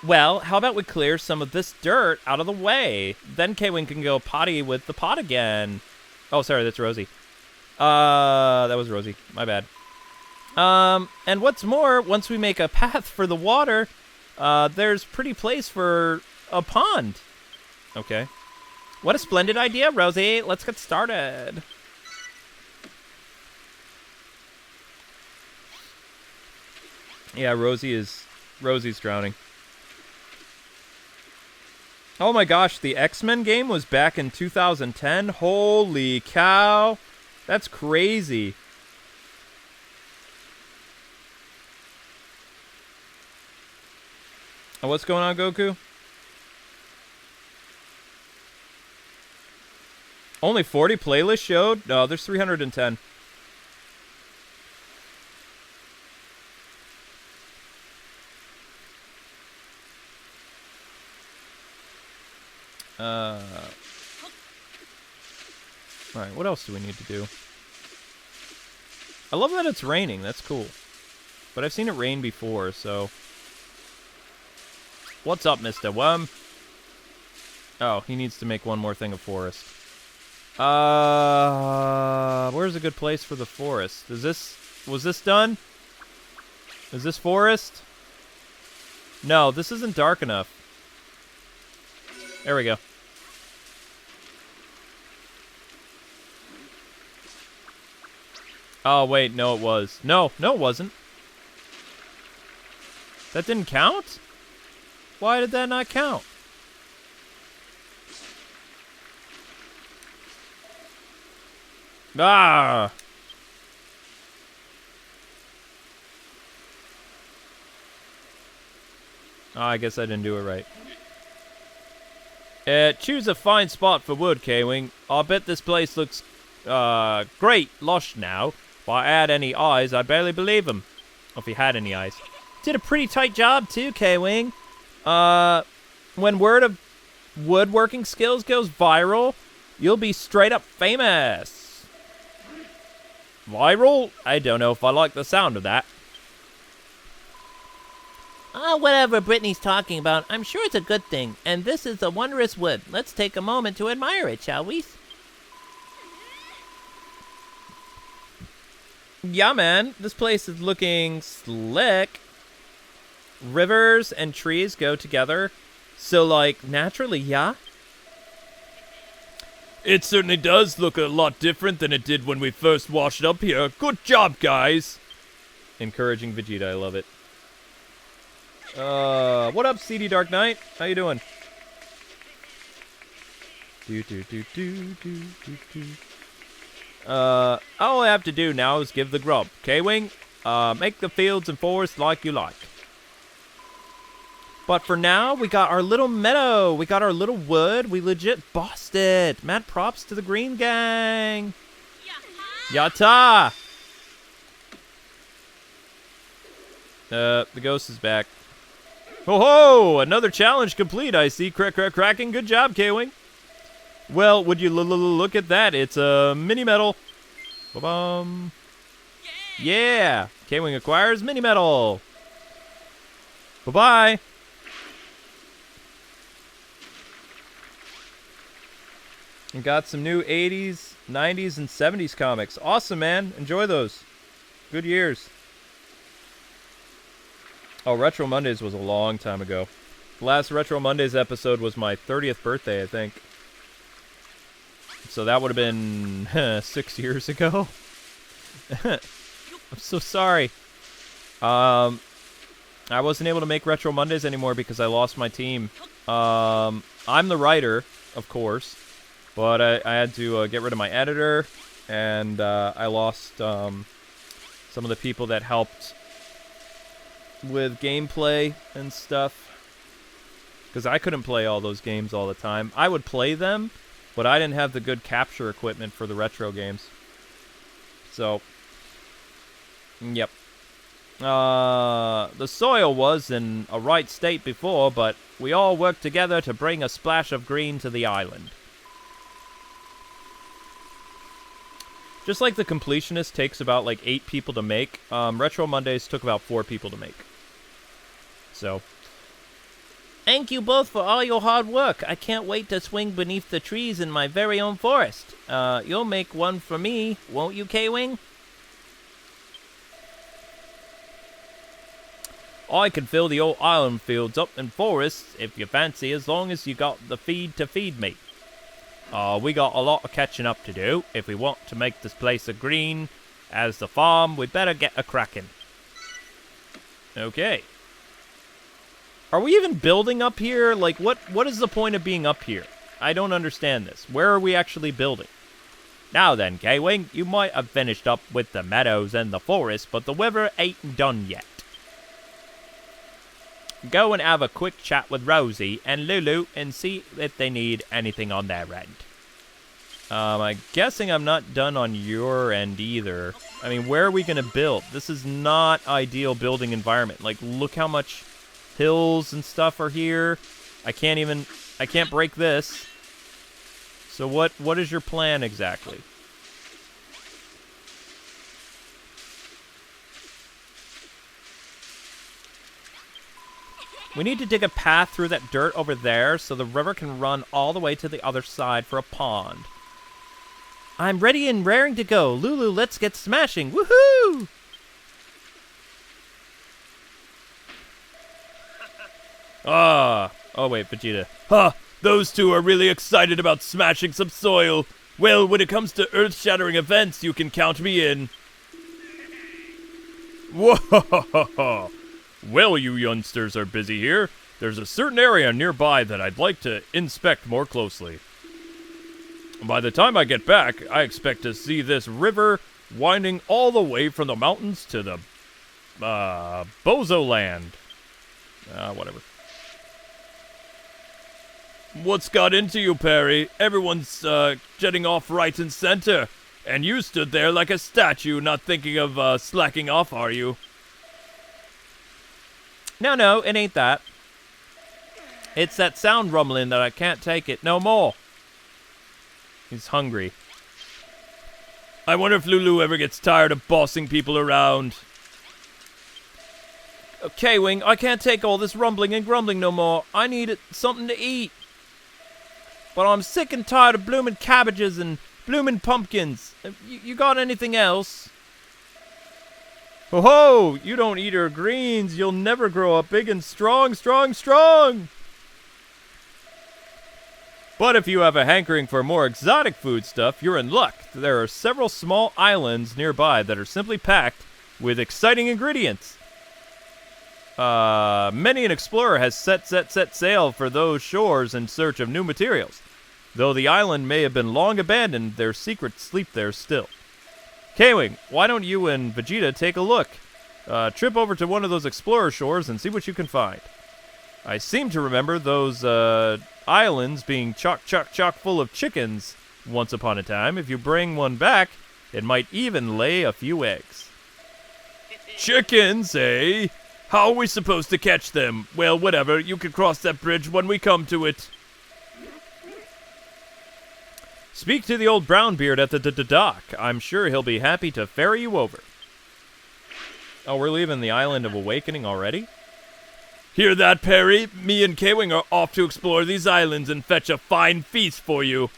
Speaker 2: Well, how about we clear some of this dirt out of the way? Then Kwing can go potty with the pot again.
Speaker 1: Oh, sorry, that's Rosie. That was Rosie. My bad.
Speaker 2: And what's more, once we make a path for the water... there's pretty place for a pond.
Speaker 1: Okay.
Speaker 2: What a splendid idea, Rosie. Let's get started.
Speaker 1: Yeah, Rosie's drowning. Oh my gosh, the X-Men game was back in 2010? Holy cow. That's crazy. What's going on, Goku? Only 40 playlists showed? No, there's 310. Alright, what else do we need to do? I love that it's raining. That's cool. But I've seen it rain before, so... What's up, Mr. Worm? Oh, he needs to make one more thing of forest. Where's a good place for the forest? Was this done? Is this forest? No, this isn't dark enough. There we go. Oh, wait, no, it was. No, it wasn't. That didn't count? Why did that not count? Ah! Oh, I guess I didn't do it right. Choose a fine spot for wood, Kwing. I'll bet this place looks, great lush now. If I had any eyes, I'd barely believe him. If he had any eyes.
Speaker 2: Did a pretty tight job, too, Kwing. When word of woodworking skills goes viral, you'll be straight up famous.
Speaker 1: Viral? I don't know if I like the sound of that.
Speaker 2: Whatever Brittany's talking about, I'm sure it's a good thing. And this is a wondrous wood. Let's take a moment to admire it, shall we?
Speaker 1: Yeah, man. This place is looking slick. Rivers and trees go together. So, naturally, yeah?
Speaker 3: It certainly does look a lot different than it did when we first washed up here. Good job, guys.
Speaker 1: Encouraging Vegeta, I love it. What up, CD Dark Knight? How you doing? Do, do, do, do, do, do, do. All I have to do now is give the grub. Kwing, make the fields and forests like you like. But for now, we got our little meadow. We got our little wood. We legit bossed it. Mad props to the green gang. Yatta! The ghost is back. Ho ho! Another challenge complete, I see. Cracking. Good job, Kwing. Well, would you look at that? It's a mini medal. Ba-bum. Yeah! Kwing acquires mini medal. Bye-bye. And got some new 80s, 90s, and 70s comics. Awesome, man. Enjoy those. Good years. Oh, Retro Mondays was a long time ago. The last Retro Mondays episode was my 30th birthday, I think. So that would have been 6 years ago. I'm so sorry. I wasn't able to make Retro Mondays anymore because I lost my team. I'm the writer, of course. But I had to get rid of my editor, and I lost some of the people that helped with gameplay and stuff. Because I couldn't play all those games all the time. I would play them, but I didn't have the good capture equipment for the retro games. So, yep. The soil was in a right state before, but we all worked together to bring a splash of green to the island. Just like the completionist takes about like 8 people to make, Retro Mondays took about 4 people to make. So, thank you both for all your hard work. I can't wait to swing beneath the trees in my very own forest. You'll make one for me, won't you, Kwing? I can fill the old island fields up in forests if you fancy, as long as you got the feed to feed me. We got a lot of catching up to do. If we want to make this place a green as the farm, we better get a cracking. Okay. Are we even building up here? Like, what is the point of being up here? I don't understand this. Where are we actually building? Now then, Kwing, you might have finished up with the meadows and the forest, but the river ain't done yet. Go and have a quick chat with Rosie and Lulu and see if they need anything on their end. I'm guessing I'm not done on your end either. I mean, where are we going to build? This is not ideal building environment. Like, look how much hills and stuff are here. I can't break this. So what is your plan exactly? We need to dig a path through that dirt over there so the river can run all the way to the other side for a pond. I'm ready and raring to go. Lulu, let's get smashing. Woohoo! Oh wait, Vegeta.
Speaker 3: Ha! Those two are really excited about smashing some soil. Well, when it comes to earth-shattering events, you can count me in. Whoa! Well, you youngsters are busy here. There's a certain area nearby that I'd like to inspect more closely. By the time I get back, I expect to see this river winding all the way from the mountains to the, Bozo land. Whatever. What's got into you, Perry? Everyone's, jetting off right and center. And you stood there like a statue, not thinking of, slacking off, are you?
Speaker 1: No, it ain't that. It's that sound rumbling that I can't take it no more. He's hungry.
Speaker 3: I wonder if Lulu ever gets tired of bossing people around.
Speaker 1: Okay, Wing, I can't take all this rumbling and grumbling no more. I need something to eat. But I'm sick and tired of blooming cabbages and blooming pumpkins. You got anything else? Ho-ho! You don't eat her greens. You'll never grow up big and strong. But if you have a hankering for more exotic food stuff, you're in luck. There are several small islands nearby that are simply packed with exciting ingredients. Many an explorer has set sail for those shores in search of new materials. Though the island may have been long abandoned, their secrets sleep there still. Kwing, why don't you and Vegeta take a look? Trip over to one of those explorer shores and see what you can find. I seem to remember those islands being chock full of chickens once upon a time. If you bring one back, it might even lay a few eggs.
Speaker 3: Chickens, eh? How are we supposed to catch them? Well, whatever. You can cross that bridge when we come to it.
Speaker 1: Speak to the old brownbeard at the dock. I'm sure he'll be happy to ferry you over. Oh, we're leaving the Island of Awakening already?
Speaker 3: Hear that, Perry? Me and Kwing are off to explore these islands and fetch a fine feast for you.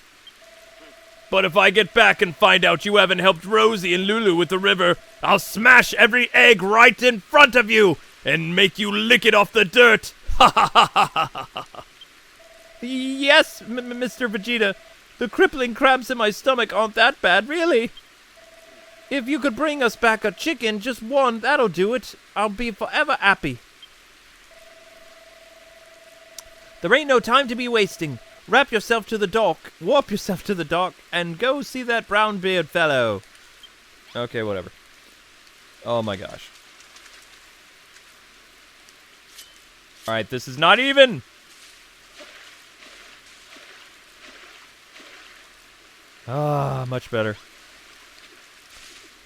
Speaker 3: But if I get back and find out you haven't helped Rosie and Lulu with the river, I'll smash every egg right in front of you and make you lick it off the dirt. Ha ha ha ha ha ha.
Speaker 2: Yes, Mr. Vegeta. The crippling cramps in my stomach aren't that bad, really. If you could bring us back a chicken, just one, that'll do it. I'll be forever happy. There ain't no time to be wasting. Warp yourself to the dock, and go see that brown-beard fellow.
Speaker 1: Okay, whatever. Oh my gosh. Alright, this is not even! Ah, much better.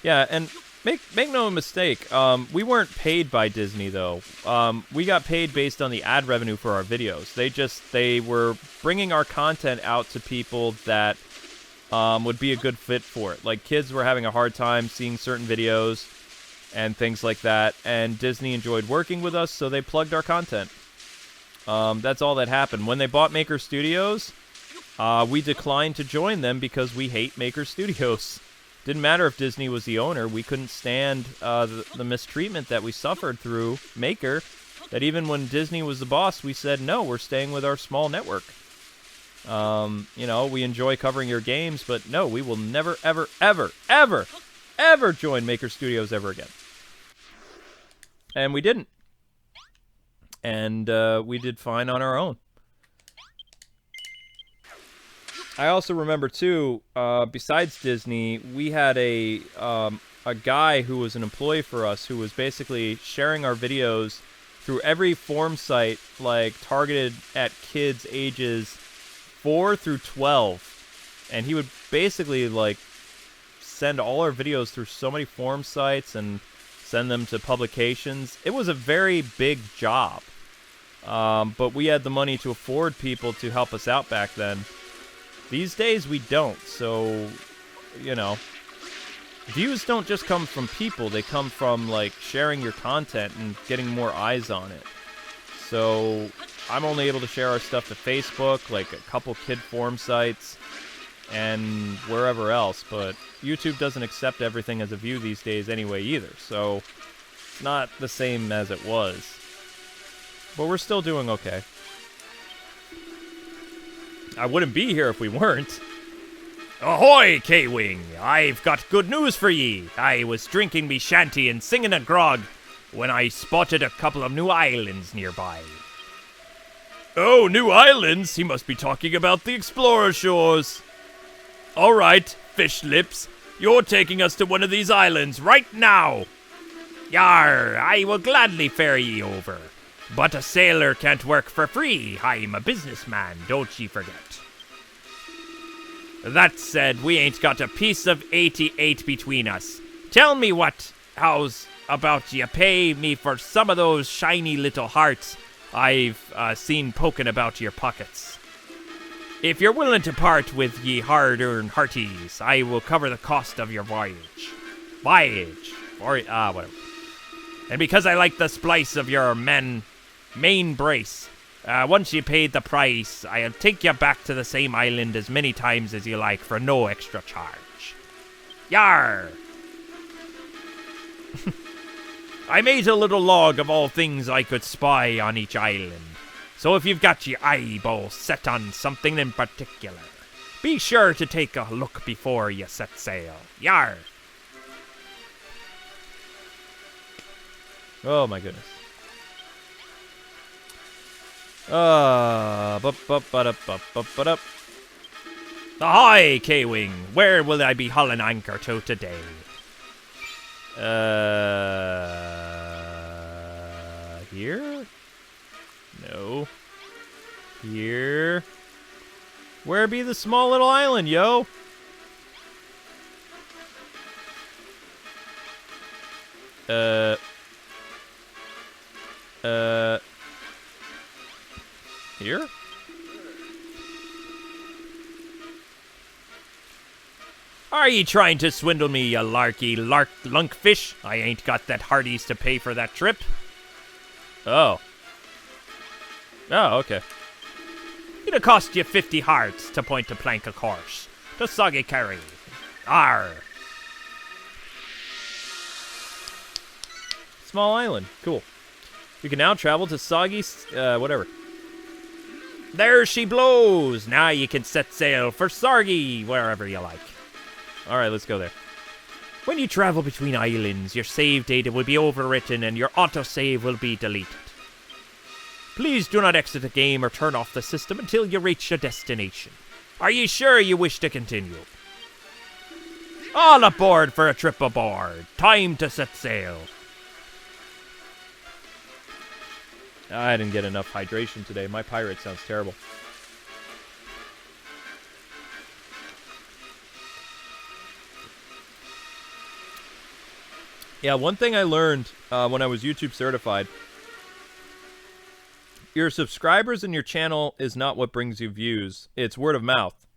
Speaker 1: Yeah, and make no mistake, we weren't paid by Disney, though. We got paid based on the ad revenue for our videos. They were bringing our content out to people that would be a good fit for it. Like, kids were having a hard time seeing certain videos and things like that, and Disney enjoyed working with us, so they plugged our content. That's all that happened. When they bought Maker Studios, we declined to join them because we hate Maker Studios. Didn't matter if Disney was the owner. We couldn't stand the mistreatment that we suffered through Maker, that even when Disney was the boss, we said, no, we're staying with our small network. You know, we enjoy covering your games, but no, we will never, ever, ever, ever, ever join Maker Studios ever again. And we didn't. And we did fine on our own. I also remember, too, besides Disney, we had a guy who was an employee for us who was basically sharing our videos through every forum site, like, targeted at kids ages 4 through 12. And he would basically, like, send all our videos through so many forum sites and send them to publications. It was a very big job. But we had the money to afford people to help us out back then. These days, we don't, so, you know, views don't just come from people, they come from, like, sharing your content and getting more eyes on it. So, I'm only able to share our stuff to Facebook, like a couple kid forum sites, and wherever else, but YouTube doesn't accept everything as a view these days anyway either, so it's not the same as it was. But we're still doing okay. I wouldn't be here if we weren't.
Speaker 3: Ahoy, Kwing! I've got good news for ye. I was drinking me shanty and singing a grog when I spotted a couple of new islands nearby. Oh, new islands? He must be talking about the explorer shores. All right, fish lips, you're taking us to one of these islands right now. Yar, I will gladly ferry ye over. But a sailor can't work for free. I'm a businessman, don't ye forget. That said, we ain't got a piece of 88 between us. Tell me how's about ye pay me for some of those shiny little hearts I've seen poking about your pockets. If you're willing to part with ye hard-earned hearties, I will cover the cost of your voyage. Whatever. And because I like the splice of your main brace, once you paid the price, I'll take you back to the same island as many times as you like for no extra charge. Yar! I made a little log of all things I could spy on each island. So if you've got your eyeball set on something in particular, be sure to take a look before you set sail. Yar!
Speaker 1: Oh my goodness.
Speaker 2: Ahoy, Kwing! Where will I be hauling anchor to today? Here? No. Here? Where be the small little island, yo? Here? Are ye trying to swindle me, you lunkfish? I ain't got that hearties to pay for that trip.
Speaker 1: Oh. Oh, okay.
Speaker 2: It'll cost you 50 hearts to point to plank a course to Soggy Kerry. Arr.
Speaker 1: Small island. Cool. You can now travel to Soggy, whatever.
Speaker 2: There she blows. Now you can set sail for Soggy, wherever you like.
Speaker 1: All right, let's go there.
Speaker 2: When you travel between islands, your save data will be overwritten and your autosave will be deleted. Please do not exit the game or turn off the system until you reach your destination. Are you sure you wish to continue? All aboard for a trip aboard. Time to set sail.
Speaker 1: I didn't get enough hydration today. My pirate sounds terrible. Yeah, one thing I learned when I was YouTube certified, your subscribers and your channel is not what brings you views. It's word of mouth.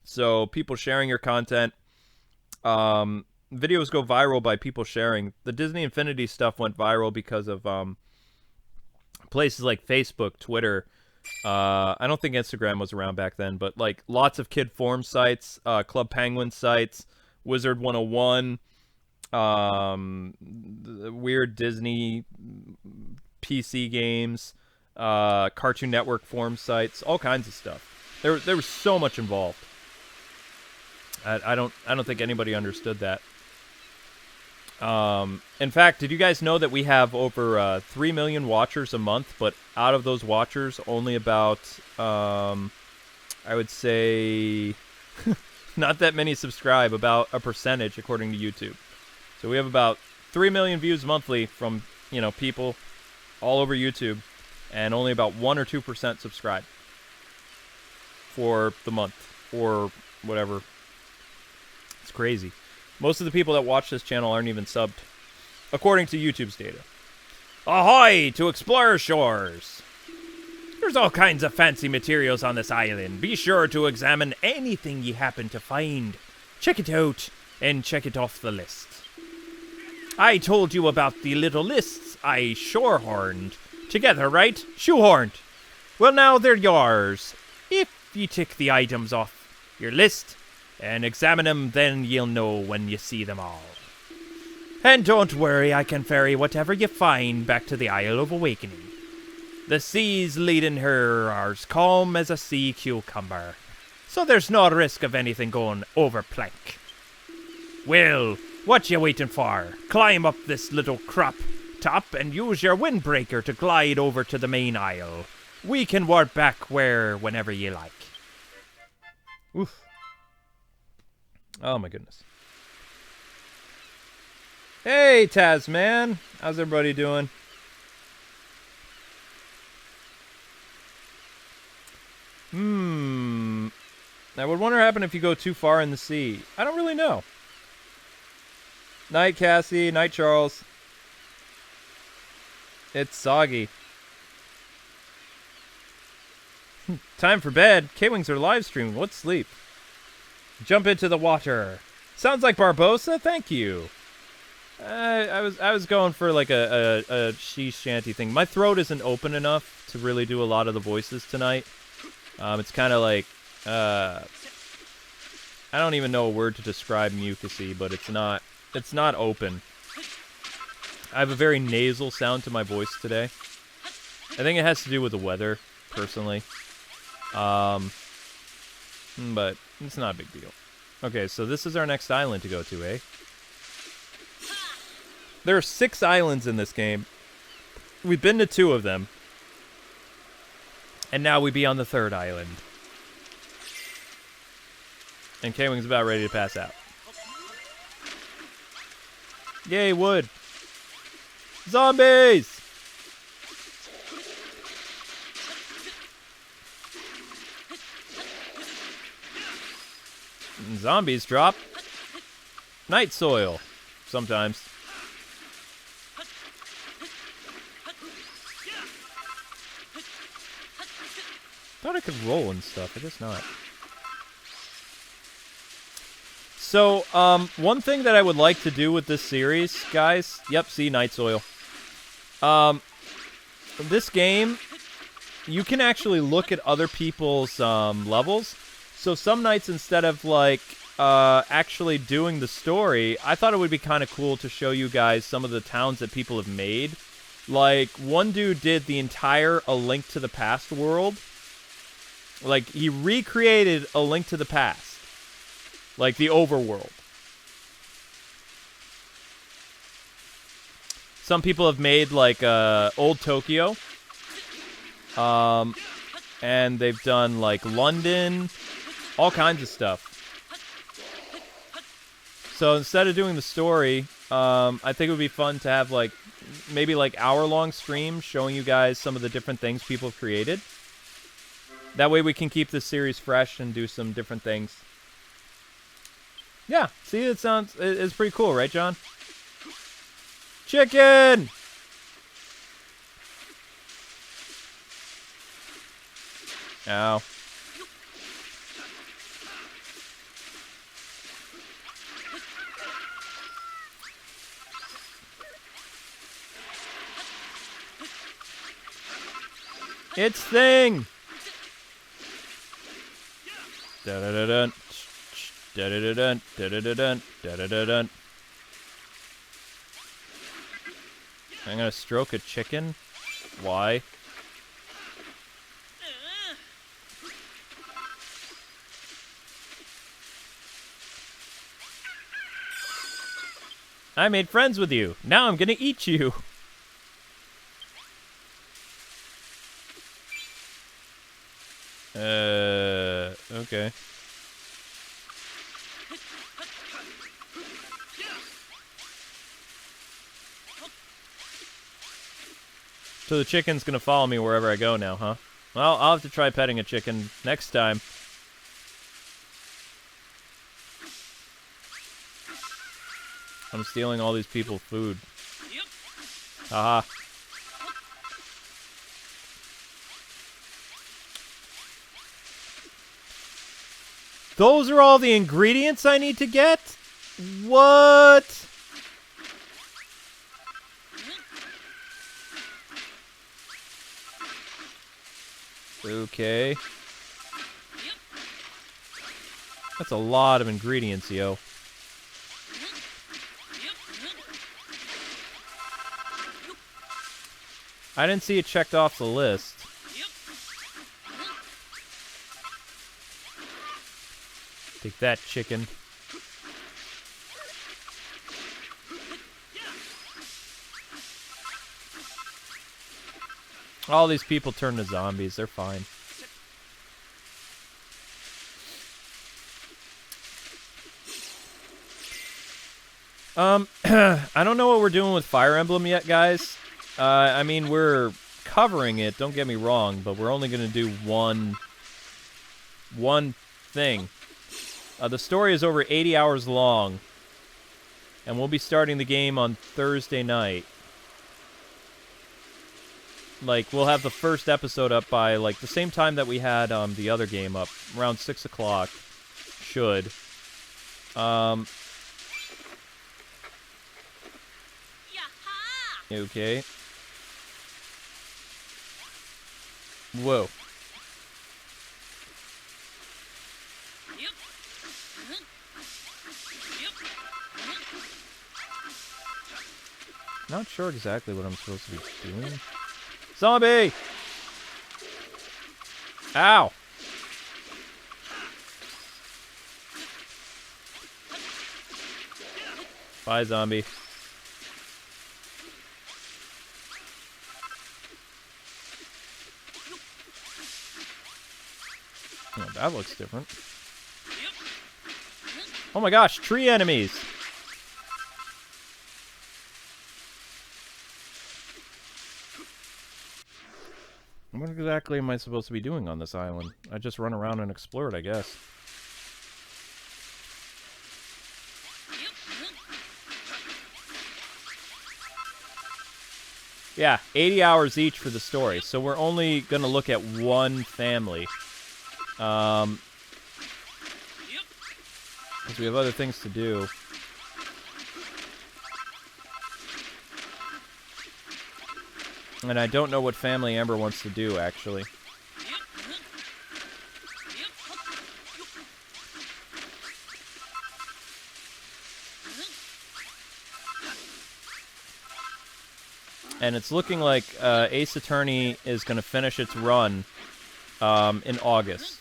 Speaker 1: So people sharing your content, videos go viral by people sharing. The Disney Infinity stuff went viral because of places like Facebook, Twitter. I don't think Instagram was around back then, but like lots of kid forum sites, Club Penguin sites, Wizard 101, weird Disney PC games, Cartoon Network forum sites, all kinds of stuff. There was so much involved. I don't think anybody understood that. In fact, did you guys know that we have over 3 million watchers a month, but out of those watchers, only about I would say not that many subscribe, about a percentage according to YouTube. So we have about 3 million views monthly from, people all over YouTube, and only about 1 or 2% subscribe for the month or whatever. It's crazy. Most of the people that watch this channel aren't even subbed, according to YouTube's data.
Speaker 2: Ahoy to Explorer Shores! There's all kinds of fancy materials on this island. Be sure to examine anything you happen to find. Check it out and check it off the list. I told you about the little lists I shorehorned together, right? Shoehorned. Well, now they're yours. If you tick the items off your list and examine them, then you'll know when you see them all. And don't worry, I can ferry whatever you find back to the Isle of Awakening. The seas leading her are as calm as a sea cucumber, so there's no risk of anything going over plank. Well, what you waiting for? Climb up this little crop top and use your windbreaker to glide over to the main isle. We can warp back whenever you like.
Speaker 1: Oof. Oh my goodness. Hey, Tasman. How's everybody doing? I would wonder what happens if you go too far in the sea. I don't really know. Night, Cassie. Night, Charles. It's Soggy. Time for bed. K-Wings are live streaming. What's sleep? Jump into the water. Sounds like Barbosa. Thank you. I was going for like a she shanty thing. My throat isn't open enough to really do a lot of the voices tonight. It's kind of like I don't even know a word to describe mucusy, but it's not open. I have a very nasal sound to my voice today. I think it has to do with the weather, personally. But it's not a big deal. Okay, so this is our next island to go to, eh? There are 6 islands in this game. We've been to 2 of them. And now we be on the 3rd island. And Kwing's about ready to pass out. Yay, wood. Zombies! And zombies drop night soil sometimes. Thought I could roll and stuff, I guess not. So, one thing that I would like to do with this series, guys, yep, see, night soil. This game, you can actually look at other people's levels. So some nights, instead of like actually doing the story, I thought it would be kind of cool to show you guys some of the towns that people have made. Like, one dude did the entire A Link to the Past world. Like, he recreated A Link to the Past. Like, the overworld. Some people have made, like, Old Tokyo. And they've done, like, London. All kinds of stuff. So, instead of doing the story, I think it would be fun to have, like, maybe, like, hour-long streams showing you guys some of the different things people have created. That way we can keep this series fresh and do some different things. Yeah, see, it's pretty cool, right, John? Chicken! Ow. It's Thing! Da-da-da-dun. Da-da-da-dun. Da-da-da-dun. Da-da-da-dun. I'm gonna stroke a chicken. Why? I made friends with you. Now I'm gonna eat you. Okay. So the chicken's gonna follow me wherever I go now, huh? Well, I'll have to try petting a chicken next time. I'm stealing all these people's food. Haha. Those are all the ingredients I need to get? What? Okay. That's a lot of ingredients, yo. I didn't see it checked off the list. Take that, chicken. All these people turn to zombies. They're fine. I don't know what we're doing with Fire Emblem yet, guys. I mean, we're covering it, don't get me wrong, but we're only going to do one thing. The story is over 80 hours long, and we'll be starting the game on Thursday night. Like, we'll have the first episode up by, like, the same time that we had the other game up, around 6 o'clock. Should. Okay. Whoa. Not sure exactly what I'm supposed to be doing. Zombie! Ow! Bye, zombie. Oh, that looks different. Oh my gosh, tree enemies! What exactly am I supposed to be doing on this island? I just run around and explore it, I guess. Yeah, 80 hours each for the story, so we're only gonna look at one family. Because we have other things to do. And I don't know what family Amber wants to do, actually. And it's looking like Ace Attorney is going to finish its run in August.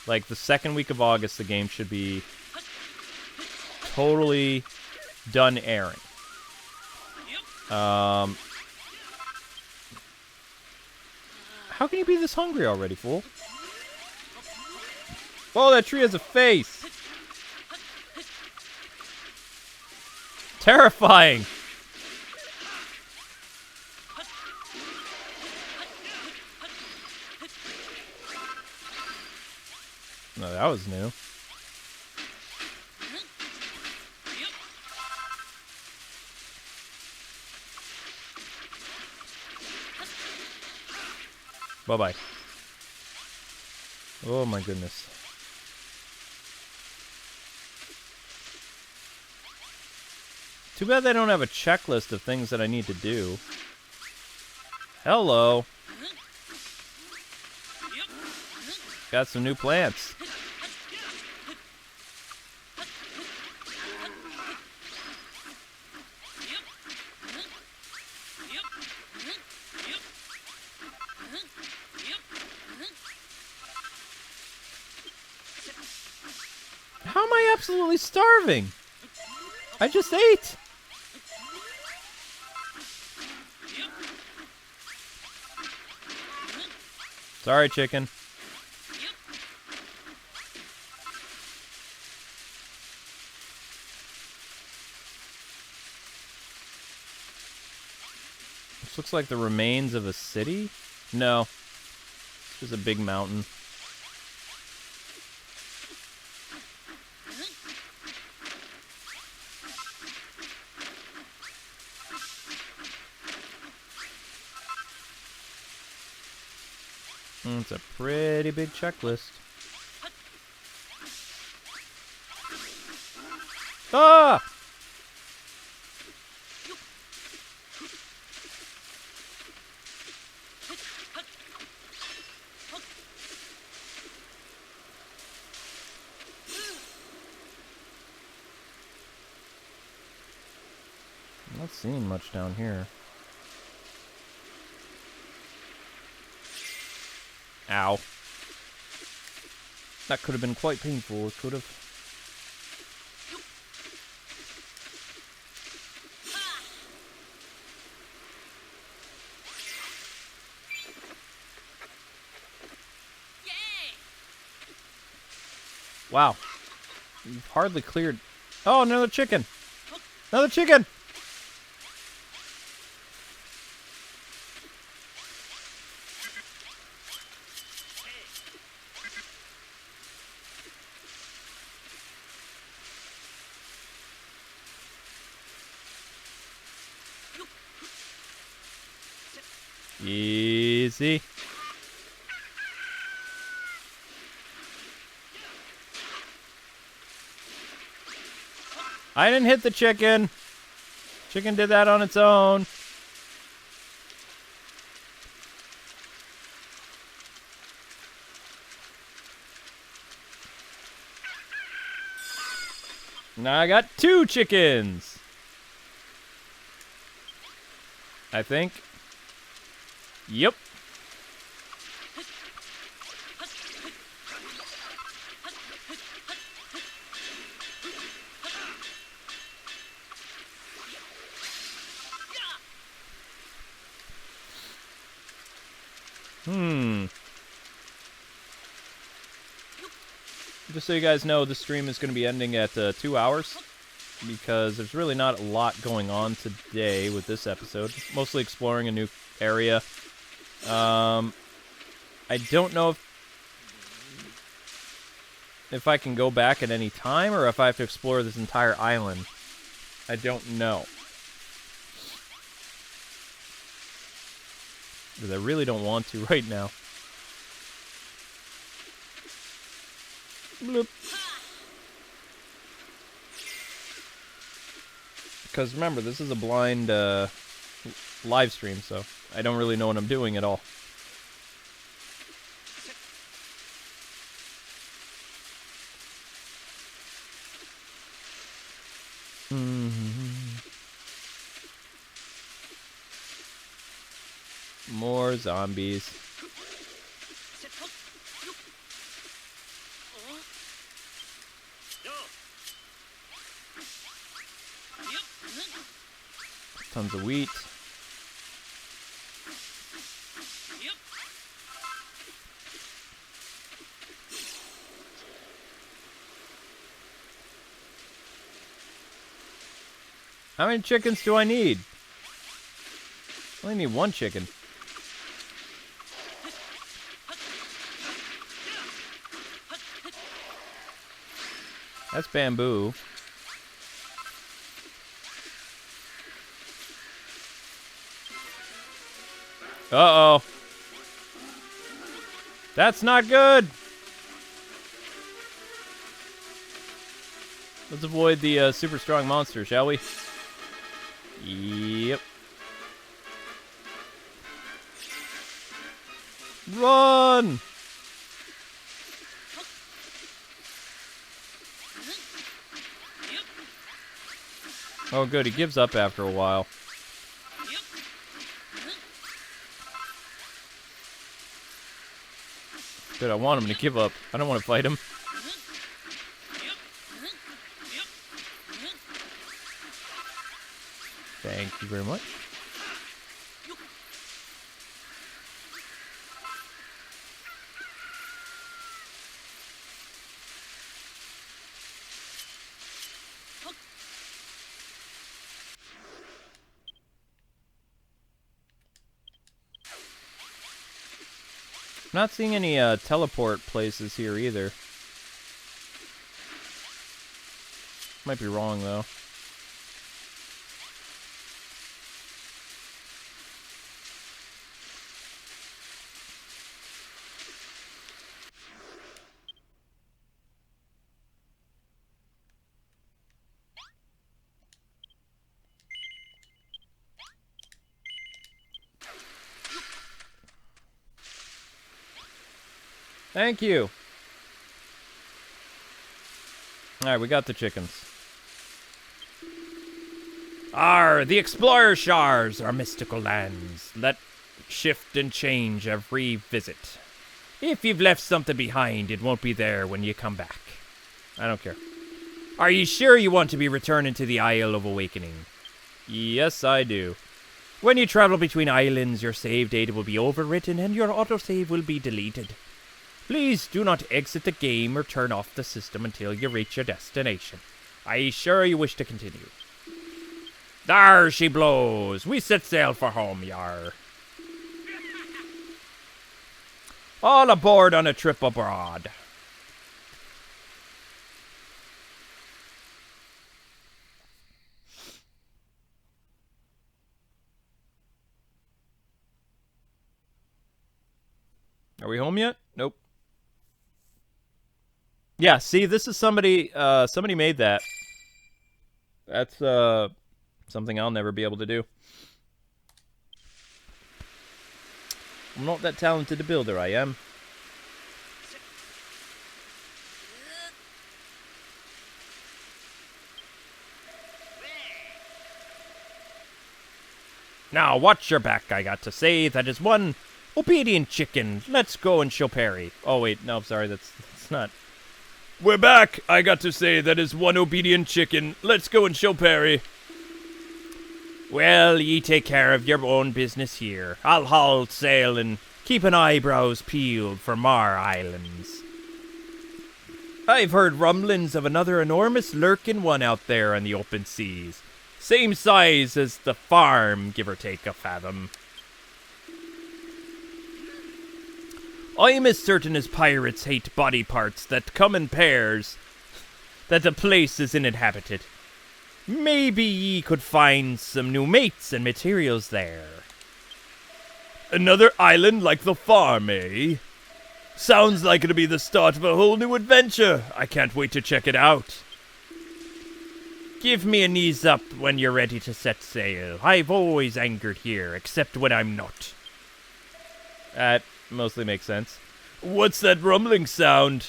Speaker 1: Like, the second week of August, the game should be totally done airing. How can you be this hungry already, fool? Oh, that tree has a face! Terrifying! No, that was new. Bye-bye. Oh my goodness. Too bad they don't have a checklist of things that I need to do. Hello. Got some new plants. How am I absolutely starving? I just ate. Sorry, chicken. This looks like the remains of a city? No. It's just a big mountain. It's a pretty big checklist. Ah! Not seeing much down here. Ow. That could have been quite painful. It could have. Wow. You've hardly cleared. Oh, another chicken. Another chicken. Easy. I didn't hit the chicken. Chicken did that on its own. Now I got 2 chickens. I think. Yep. Just so you guys know, the stream is going to be ending at 2 hours, because there's really not a lot going on today with this episode. Mostly exploring a new area. I don't know if I can go back at any time, or if I have to explore this entire island. I don't know. Because I really don't want to right now. Bloop. Because remember, this is a blind live stream, so I don't really know what I'm doing at all. More zombies. Tons of wheat. How many chickens do I need? I only need one chicken. That's bamboo. Uh-oh. That's not good. Let's avoid the super strong monster, shall we? Yep. Run! Oh, good. He gives up after a while. Good, I want him to give up. I don't want to fight him. Thank you very much. Not seeing any teleport places here either. Might be wrong though. Thank you. Alright, we got the chickens. The explorer shars are mystical lands that shift and change every visit. If you've left something behind, it won't be there when you come back. I don't care. Are you sure you want to be returning to the Isle of Awakening? Yes, I do. When you travel between islands, your save data will be overwritten and your autosave will be deleted. Please do not exit the game or turn off the system until you reach your destination. Are you sure you wish to continue? There she blows. We set sail for home, yar. All aboard on a trip abroad. Are we home yet? Nope. Yeah, see, this is somebody made that. That's, something I'll never be able to do. I'm not that talented a builder, I am. Now, watch your back, I got to say. That is one obedient chicken. Let's go and show Perry. Oh, wait, no, sorry, that's not... We're back, I got to say. That is one obedient chicken. Let's go and show Perry. Well, ye take care of your own business here. I'll haul sail and keep an eyebrows peeled for more islands. I've heard rumblings of another enormous lurking one out there on the open seas. Same size as the farm, give or take a fathom. I'm as certain as pirates hate body parts that come in pairs that the place is uninhabited. Maybe ye could find some new mates and materials there. Another island like the farm, eh? Sounds like it'll be the start of a whole new adventure. I can't wait to check it out. Give me a knees up when you're ready to set sail. I've always anchored here, except when I'm not. That mostly makes sense. What's that rumbling sound?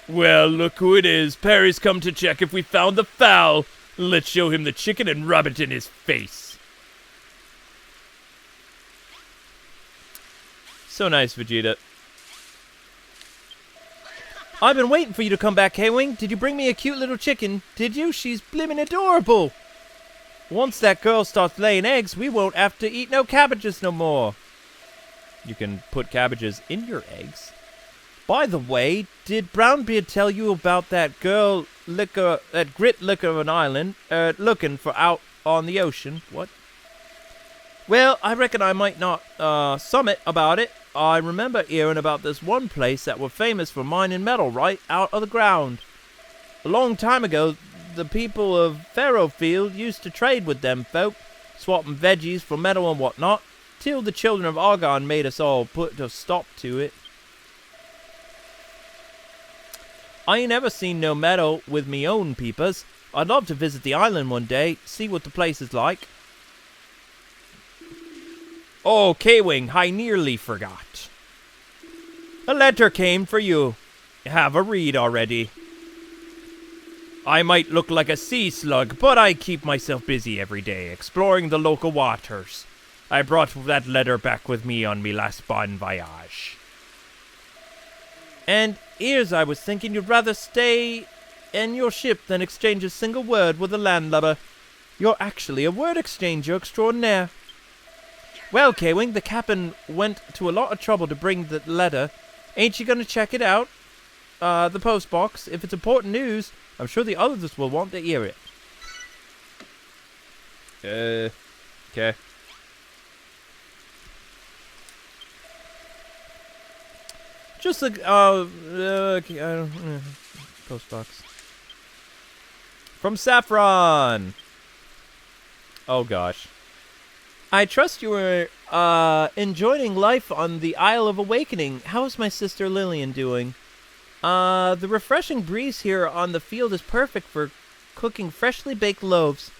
Speaker 1: Well, look who it is. Perry's come to check if we found the fowl. Let's show him the chicken and rub it in his face. So nice, Vegeta. I've been waiting for you to come back, Kwing. Did you bring me a cute little chicken? Did you? She's blimmin' adorable. Once that girl starts laying eggs, we won't have to eat no cabbages no more. You can put cabbages in your eggs. By the way, did Brownbeard tell you about that girl liquor, that grit liquor of an island, looking for out on the ocean? What? Well, I reckon I might not, summit about it. I remember hearing about this one place that were famous for mining metal right out of the ground. A long time ago, the people of Farrowfield used to trade with them folk, swapping veggies for metal and whatnot, till the children of Argon made us all put a stop to it. I ain't ever seen no metal with me own peepers. I'd love to visit the island one day, see what the place is like. Oh, Kwing, I nearly forgot. A letter came for you. Have a read already. I might look like a sea slug, but I keep myself busy every day, exploring the local waters. I brought that letter back with me on me last bon voyage. And here's I was thinking you'd rather stay in your ship than exchange a single word with a landlubber. You're actually a word exchanger extraordinaire. Well, Kwing, the captain went to a lot of trouble to bring the letter. Ain't you gonna check it out? The post box. If it's important news, I'm sure the others will want to hear it. Okay. Just like, post box. From Saffron! Oh gosh. I trust you were, enjoying life on the Isle of Awakening. How's my sister Lillian doing? The refreshing breeze here on the field is perfect for cooking freshly baked loaves,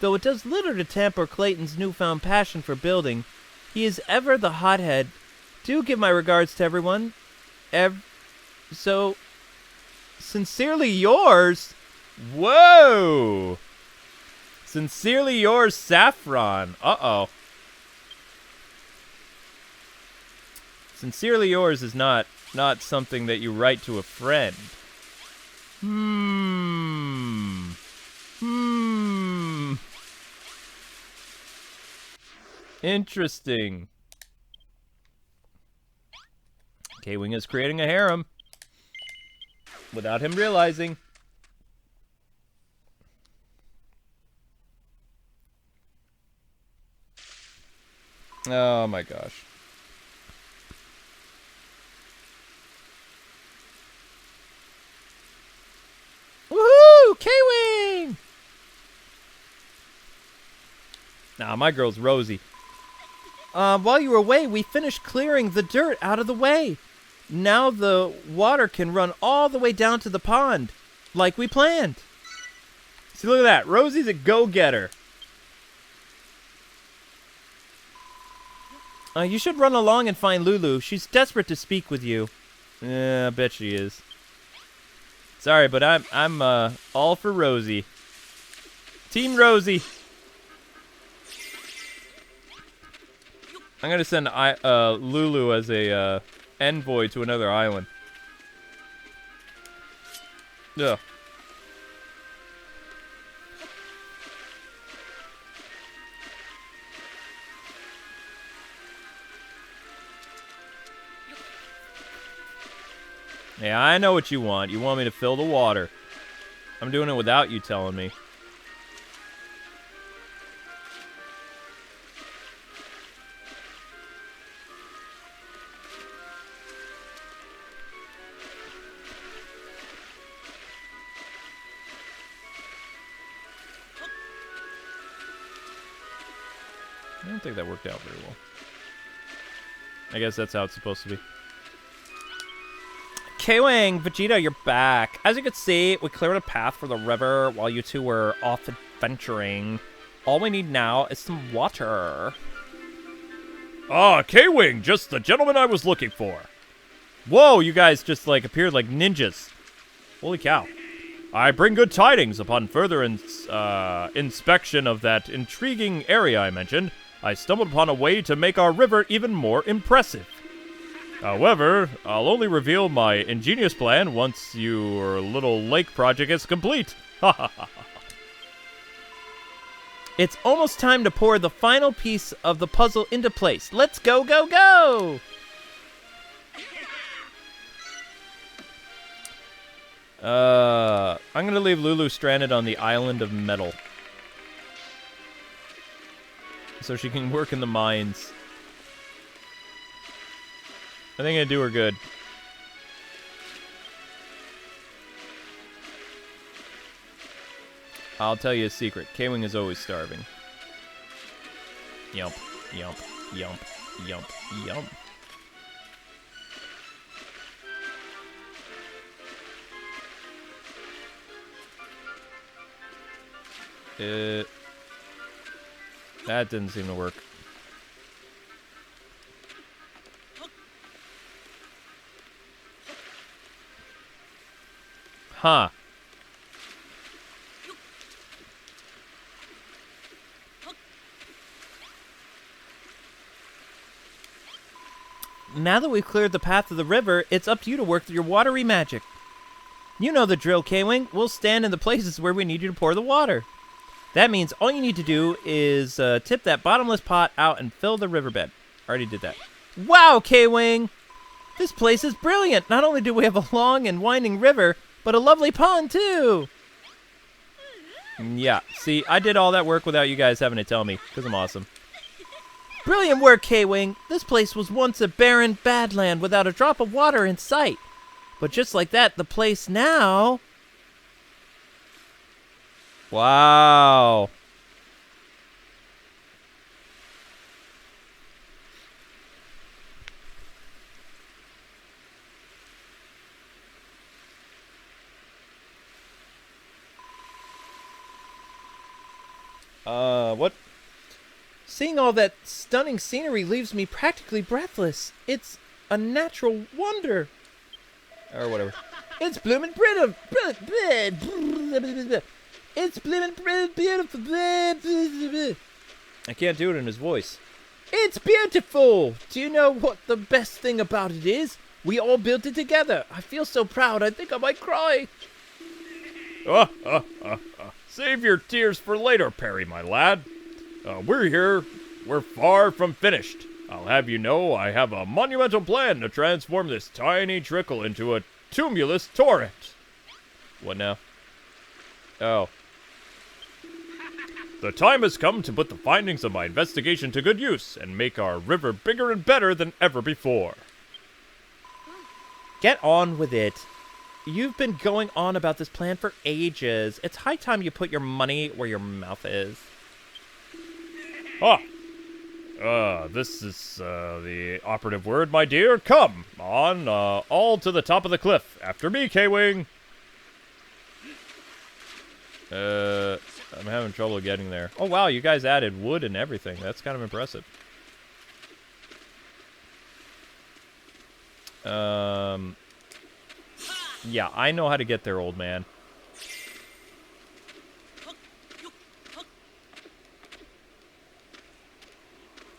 Speaker 1: though it does little to temper Clayton's newfound passion for building. He is ever the hothead. Do give my regards to everyone. So, sincerely yours. Whoa! Sincerely yours, Saffron. Uh-oh. Sincerely yours is not something that you write to a friend. Interesting. Kwing is creating a harem. Without him realizing. Oh my gosh. Woohoo! Kwing! Nah, my girl's Rosie. While you were away, we finished clearing the dirt out of the way. Now the water can run all the way down to the pond, like we planned. See, look at that. Rosie's a go-getter. You should run along and find Lulu. She's desperate to speak with you. Yeah, I bet she is. Sorry, but I'm all for Rosie. Team Rosie. I'm gonna send Lulu as a envoy to another island. Yeah. Yeah, I know what you want. You want me to fill the water. I'm doing it without you telling me. I don't think that worked out very well. I guess that's how it's supposed to be. Kwing, Vegeta, you're back. As you can see, we cleared a path for the river while you two were off adventuring. All we need now is some water.
Speaker 3: Ah, Kwing, just the gentleman I was looking for.
Speaker 1: Whoa, you guys just, like, appeared like ninjas. Holy cow.
Speaker 3: I bring good tidings. Upon further inspection of that intriguing area I mentioned, I stumbled upon a way to make our river even more impressive. However, I'll only reveal my ingenious plan once your little lake project is complete. Ha ha ha.
Speaker 1: It's almost time to pour the final piece of the puzzle into place. Let's go, go, go! I'm gonna leave Lulu stranded on the island of metal. So she can work in the mines. I think it'd do her good. I'll tell you a secret. Kwing is always starving. Yump, yump, yump, yump, yump. That didn't seem to work. Huh. Now that we've cleared the path of the river, it's up to you to work your watery magic. You know the drill, Kwing. We'll stand in the places where we need you to pour the water. That means all you need to do is tip that bottomless pot out and fill the riverbed. Already did that. Wow, Kwing! This place is brilliant. Not only do we have a long and winding river, but a lovely pond, too. Yeah, see, I did all that work without you guys having to tell me, because I'm awesome. Brilliant work, Kwing. This place was once a barren badland without a drop of water in sight. But just like that, the place now... Wow. What? Seeing all that stunning scenery leaves me practically breathless. It's a natural wonder. Or whatever. It's bloomin' brilliant. It's bloomin' beautiful. I can't do it in his voice. It's beautiful. Do you know what the best thing about it is? We all built it together. I feel so proud. I think I might cry.
Speaker 3: Save your tears for later, Perry, my lad. We're here. We're far from finished. I'll have you know I have a monumental plan to transform this tiny trickle into a tumulus torrent.
Speaker 1: What now? Oh.
Speaker 3: The time has come to put the findings of my investigation to good use and make our river bigger and better than ever before.
Speaker 1: Get on with it. You've been going on about this plan for ages. It's high time you put your money where your mouth is.
Speaker 3: This is the operative word, my dear. Come on, all to the top of the cliff. After me, Kwing. I'm having trouble getting there. Oh, wow, you guys added wood and everything. That's kind of impressive. Yeah, I know how to get there, old man.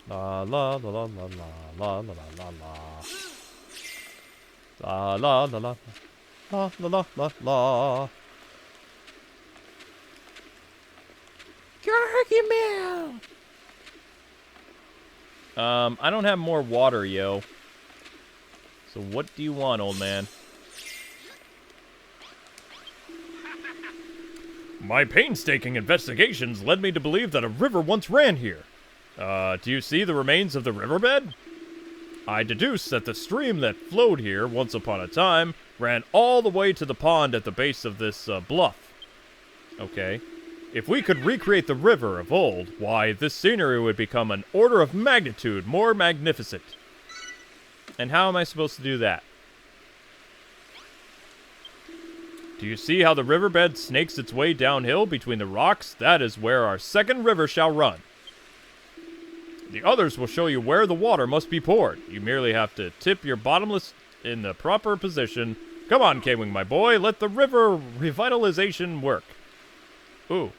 Speaker 3: La la la la la la la la la la la la la la la la la la. Gargamel. I don't have more water, yo. So what do you want, old man? My painstaking investigations led me to believe that a river once ran here. Do you see the remains of the riverbed? I deduce that the stream that flowed here once upon a time ran all the way to the pond at the base of this bluff. Okay. If we could recreate the river of old, why, this scenery would become an order of magnitude more magnificent. And how am I supposed to do that? Do you see how the riverbed snakes its way downhill between the rocks? That is where our second river shall run. The others will show you where the water must be poured. You merely have to tip your bottomless in the proper position. Come on, Kwing, my boy, let the river revitalization work.
Speaker 1: Ooh.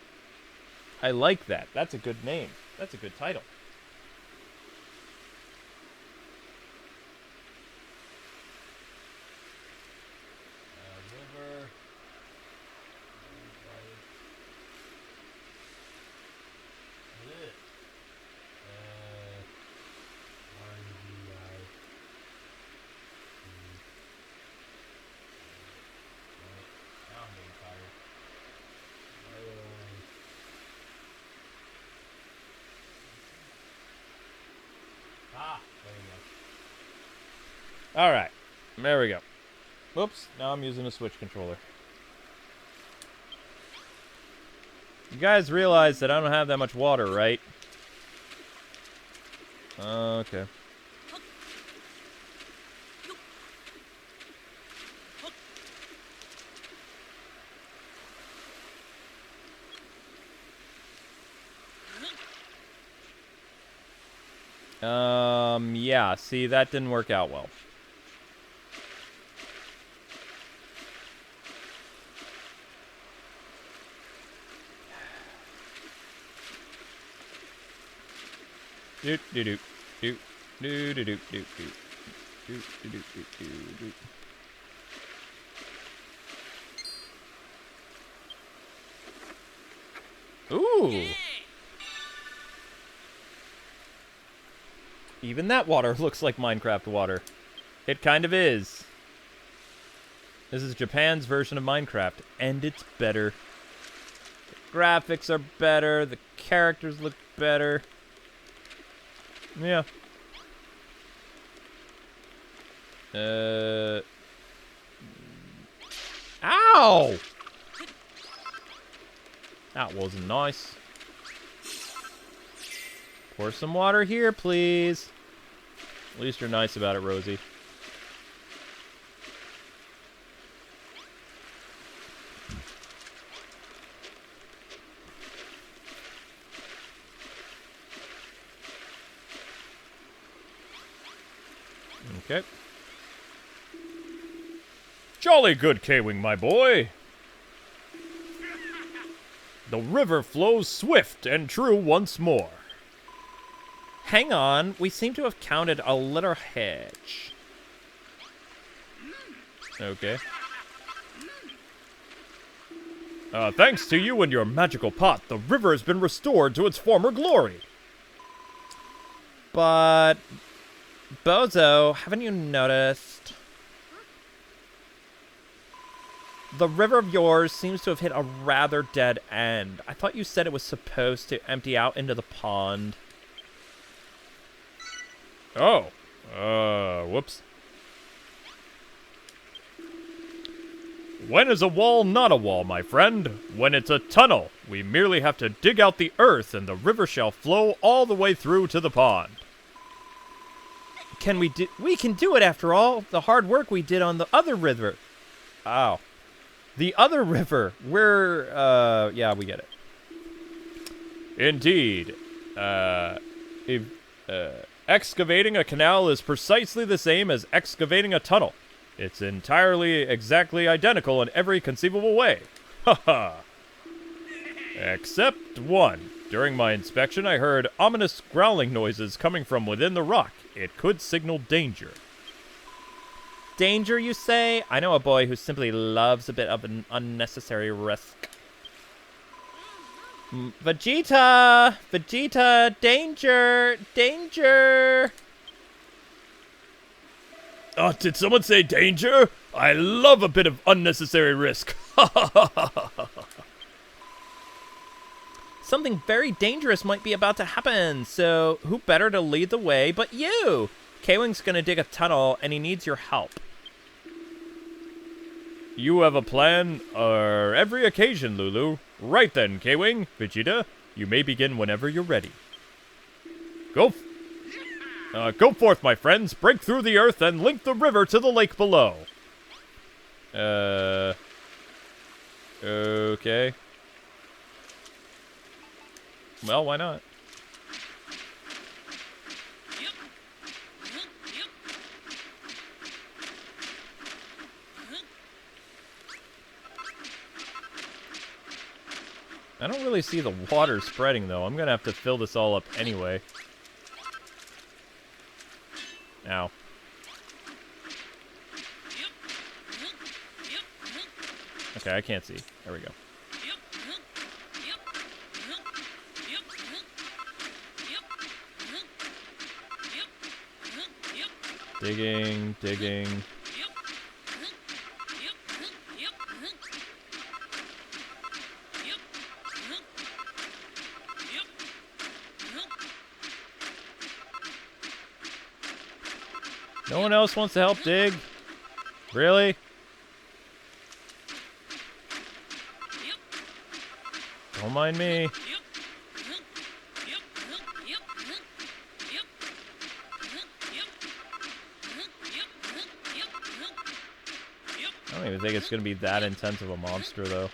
Speaker 1: I like that. That's a good name. That's a good title. River. Alright, there we go. Whoops, now I'm using a Switch controller. You guys realize that I don't have that much water, right? Okay. Yeah, see, that didn't work out well. Doot doot doot doot doot doot doot doot doot doot doot doot doot. Ooh. Even that water looks like Minecraft water. It kind of is. This is Japan's version of Minecraft, and it's better. The graphics are better, the characters look better. Yeah. Ow! That wasn't nice. Pour some water here, please. At least you're nice about it, Rosie. Okay.
Speaker 3: Jolly good, Kwing, my boy. The river flows swift and true once more.
Speaker 1: Hang on, we seem to have counted a little hedge.
Speaker 3: Okay. Thanks to you and your magical pot, the river has been restored to its former glory.
Speaker 1: But, Bozo, haven't you noticed? The river of yours seems to have hit a rather dead end. I thought you said it was supposed to empty out into the pond.
Speaker 3: Oh. Whoops. When is a wall not a wall, my friend? When it's a tunnel. We merely have to dig out the earth and the river shall flow all the way through to the pond.
Speaker 1: We can do it after all. The hard work we did on the other river. Oh. The other river. Yeah, we get it.
Speaker 3: Indeed. Excavating a canal is precisely the same as excavating a tunnel. It's entirely, exactly identical in every conceivable way. Ha ha. Except one. During my inspection, I heard ominous growling noises coming from within the rock. It could signal danger.
Speaker 1: Danger, you say? I know a boy who simply loves a bit of an unnecessary risk. Vegeta! Vegeta! Danger! Danger!
Speaker 3: Oh, did someone say danger? I love a bit of unnecessary risk. Ha ha ha ha ha.
Speaker 2: Something very dangerous might be about to happen, so who better to lead the way but you? Kwing's gonna dig a tunnel, and he needs your help.
Speaker 3: You have a plan for every occasion, Lulu. Right then, Kwing, Vegeta, you may begin whenever you're ready. Go forth, my friends. Break through the earth and link the river to the lake below.
Speaker 1: Okay. Well, why not? I don't really see the water spreading, though. I'm gonna have to fill this all up anyway. Ow. Okay, I can't see. There we go. Digging, digging. No one else wants to help dig? Really? Don't mind me. I don't even think it's going to be that intense of a monster, though.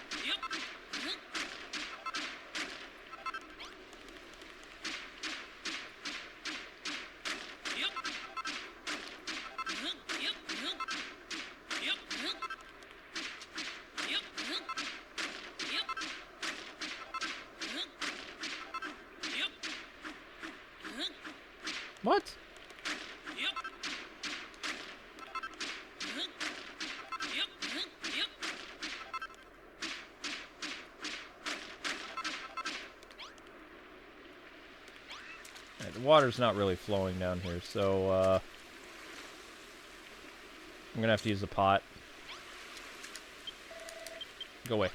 Speaker 1: What? Alright, the water's not really flowing down here, so I'm gonna have to use the pot. Go away.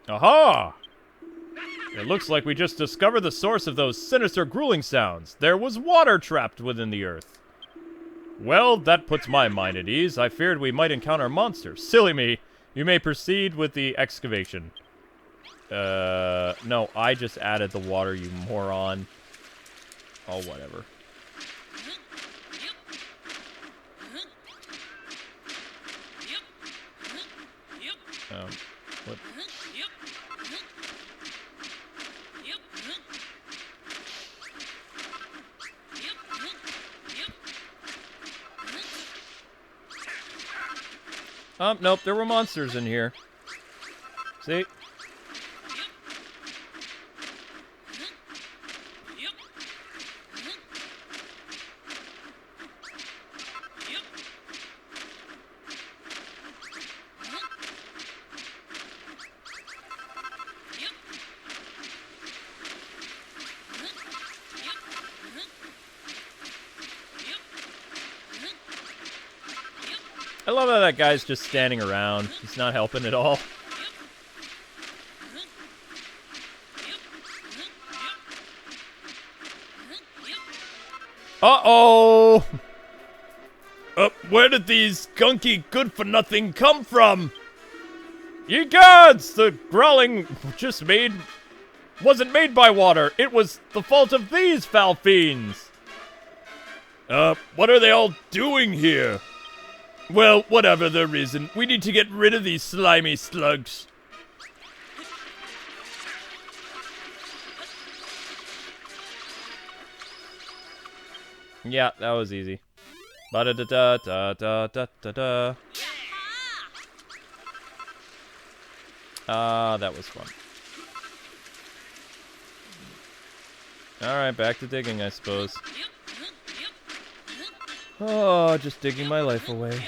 Speaker 1: Aha! It looks like we just discovered the source of those sinister grueling sounds. There was water trapped within the earth. Well, that puts my mind at ease. I feared we might encounter monsters. Silly me. You may proceed with the excavation. No, I just added the water, you moron. Oh, whatever. What? Nope, there were monsters in here. See? I love how that guy's just standing around. He's not helping at all. Uh-oh! Where did these gunky good-for-nothing come from? Ye gods! The growling wasn't made by water. It was the fault of these foul fiends. What are they all doing here? Well, whatever the reason, we need to get rid of these slimy slugs. Yeah, that was easy. Ba-da-da-da-da-da-da-da-da. That was fun. Alright, back to digging, I suppose. Oh, just digging my life away.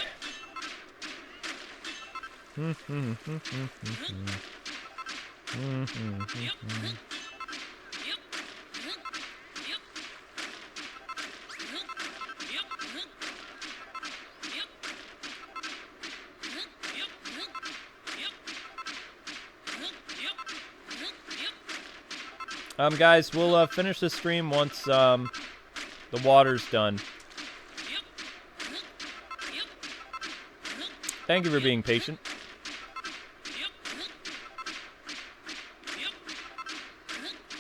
Speaker 1: Guys, we'll finish the stream once the water's done. Thank you for being patient.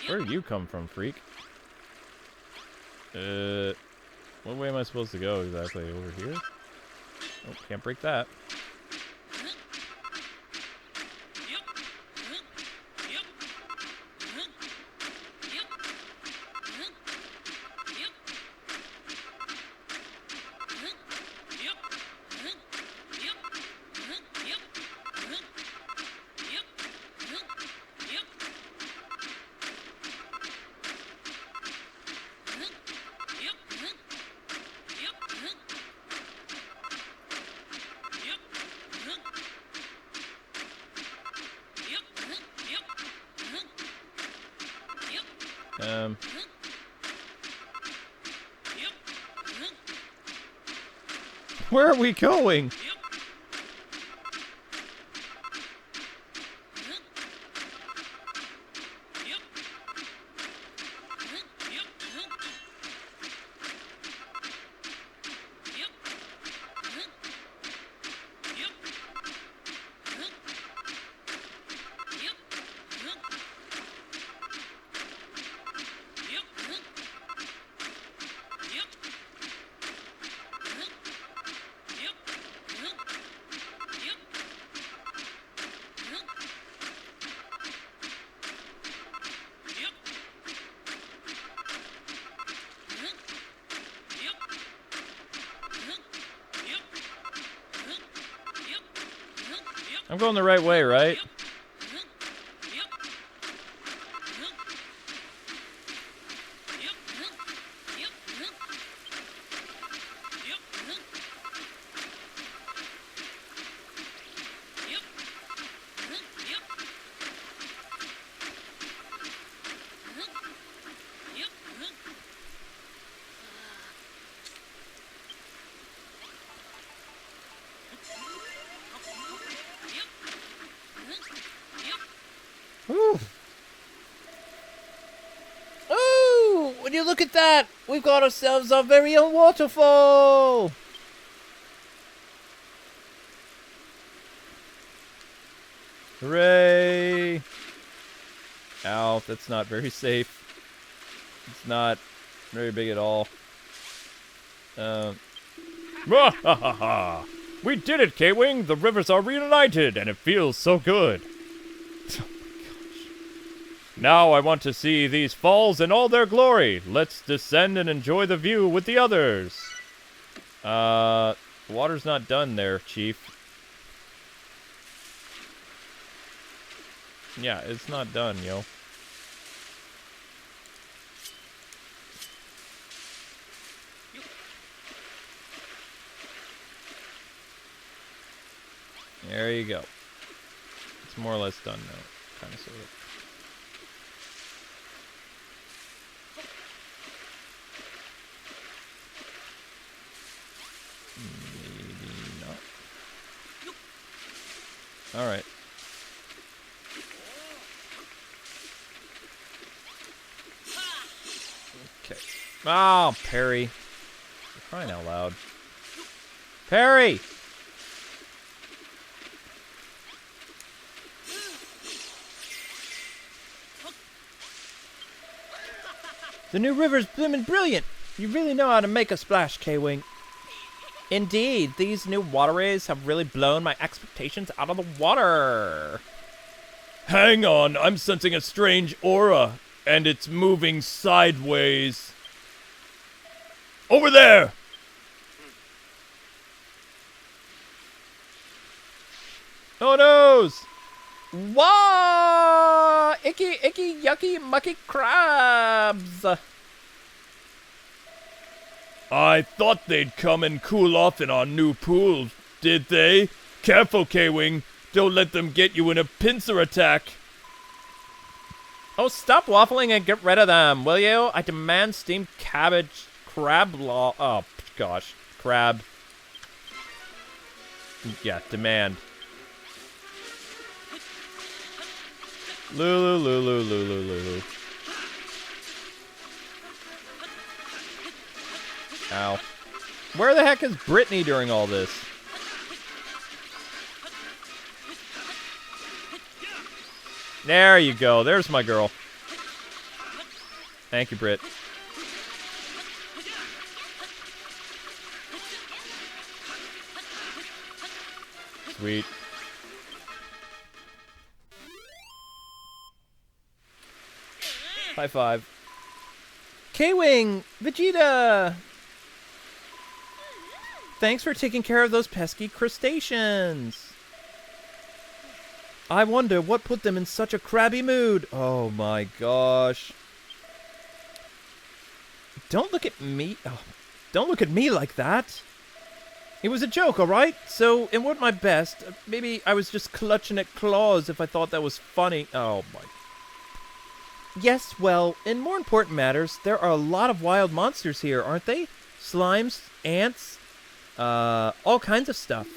Speaker 1: Where did you come from, freak? What way am I supposed to go exactly? Over here? Oh, can't break that. Where are we going? I'm going the right way, right? Ooh. Ooh! Would you look at that? We've got ourselves our very own waterfall! Hooray! Ow, that's not very safe. It's not very big at all.
Speaker 3: We did it, Kwing! The rivers are reunited, and it feels so good. Now I want to see these falls in all their glory. Let's descend and enjoy the view with the others. The water's not done there, Chief. Yeah, it's not done, yo.
Speaker 1: There you go. It's more or less done now. Kind of, sort of. Maybe not. Alright. Okay. Oh, Perry. You're crying out loud. Perry! The new river's bloomin' brilliant. You really know how to make a splash, Kwing. Indeed, these new waterways have really blown my expectations out of the water.
Speaker 3: Hang on, I'm sensing a strange aura, and it's moving sideways. Over there!
Speaker 1: Oh noes! Wah! Icky, icky, yucky, mucky crabs!
Speaker 3: I thought they'd come and cool off in our new pool, did they? Careful, Kwing. Don't let them get you in a pincer attack.
Speaker 1: Oh, stop waffling and get rid of them, will you? I demand steamed cabbage crab law. Oh, gosh. Crab. Yeah, demand. Lulu, Lulu, Lulu, Lulu. Ow. Where the heck is Brittany during all this? There you go. There's my girl. Thank you, Britt. Sweet. High five.
Speaker 2: Kwing! Vegeta! Thanks for taking care of those pesky crustaceans. I wonder what put them in such a crabby mood.
Speaker 1: Oh my gosh.
Speaker 2: Don't look at me. Oh, don't look at me like that. It was a joke, alright? So, it wasn't my best. Maybe I was just clutching at claws if I thought that was funny. Oh my. Yes, well, in more important matters, there are a lot of wild monsters here, aren't they? Slimes, ants, all kinds of stuff.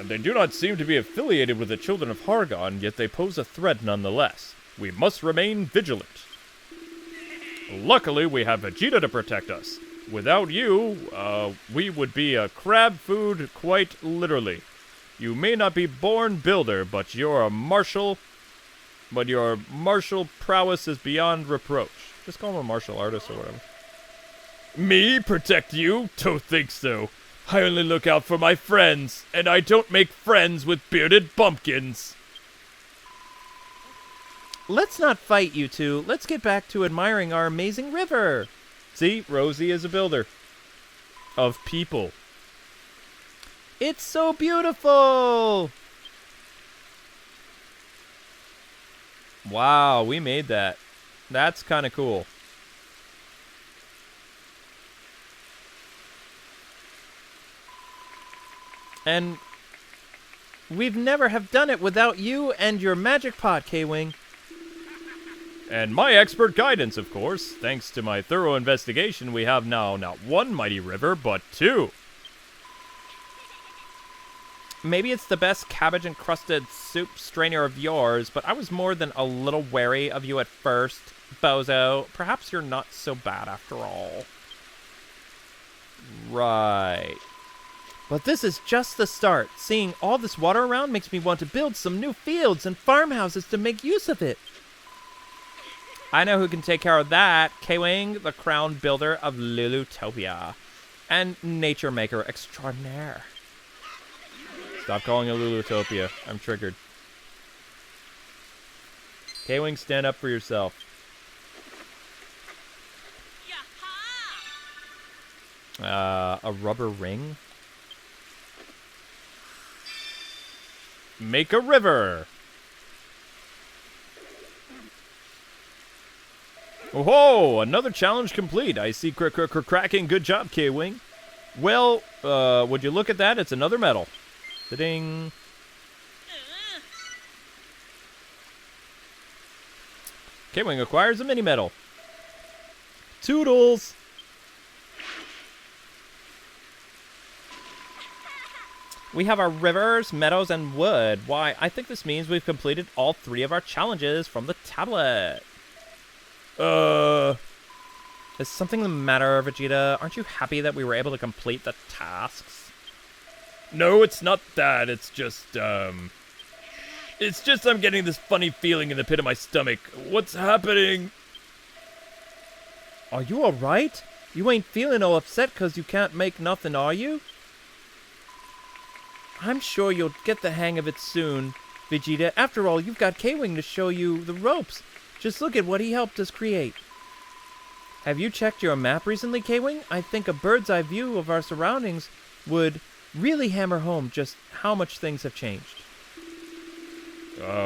Speaker 3: They do not seem to be affiliated with the children of Hargon, yet they pose a threat nonetheless. We must remain vigilant. Luckily, we have Vegeta to protect us. Without you, we would be a crab food quite literally. You may not be born builder, but your martial prowess is beyond reproach.
Speaker 1: Just call him a martial artist or whatever.
Speaker 3: Me protect you? Don't think so. I only look out for my friends, and I don't make friends with bearded bumpkins.
Speaker 2: Let's not fight, you two. Let's get back to admiring our amazing river.
Speaker 1: See, Rosie is a builder. Of people.
Speaker 2: It's so beautiful!
Speaker 1: Wow, we made that. That's kind of cool.
Speaker 2: And we've never have done it without you and your magic pot, Kwing.
Speaker 3: And my expert guidance, of course. Thanks to my thorough investigation, we have now not one mighty river, but two.
Speaker 2: Maybe it's the best cabbage-encrusted soup strainer of yours, but I was more than a little wary of you at first. Bozo, perhaps you're not so bad after all.
Speaker 1: Right.
Speaker 2: But this is just the start. Seeing all this water around makes me want to build some new fields and farmhouses to make use of it. I know who can take care of that. Kwing, the crown builder of Lulutopia. And nature maker extraordinaire.
Speaker 1: Stop calling it Lulutopia. I'm triggered. Kwing, stand up for yourself. A rubber ring?
Speaker 3: Make a river.
Speaker 1: Oh, another challenge complete. I see cracking. Good job, Kwing. Well, would you look at that? It's another medal. Da-ding. Kwing acquires a mini medal. Toodles.
Speaker 2: We have our rivers, meadows, and wood. Why, I think this means we've completed all 3 of our challenges from the tablet. Is something the matter, Vegeta? Aren't you happy that we were able to complete the tasks?
Speaker 3: No, it's not that. It's just I'm getting this funny feeling in the pit of my stomach. What's happening?
Speaker 2: Are you alright? You ain't feeling all upset because you can't make nothing, are you? I'm sure you'll get the hang of it soon, Vegeta. After all, you've got Kwing to show you the ropes. Just look at what he helped us create. Have you checked your map recently, Kwing? I think a bird's eye view of our surroundings would really hammer home just how much things have changed.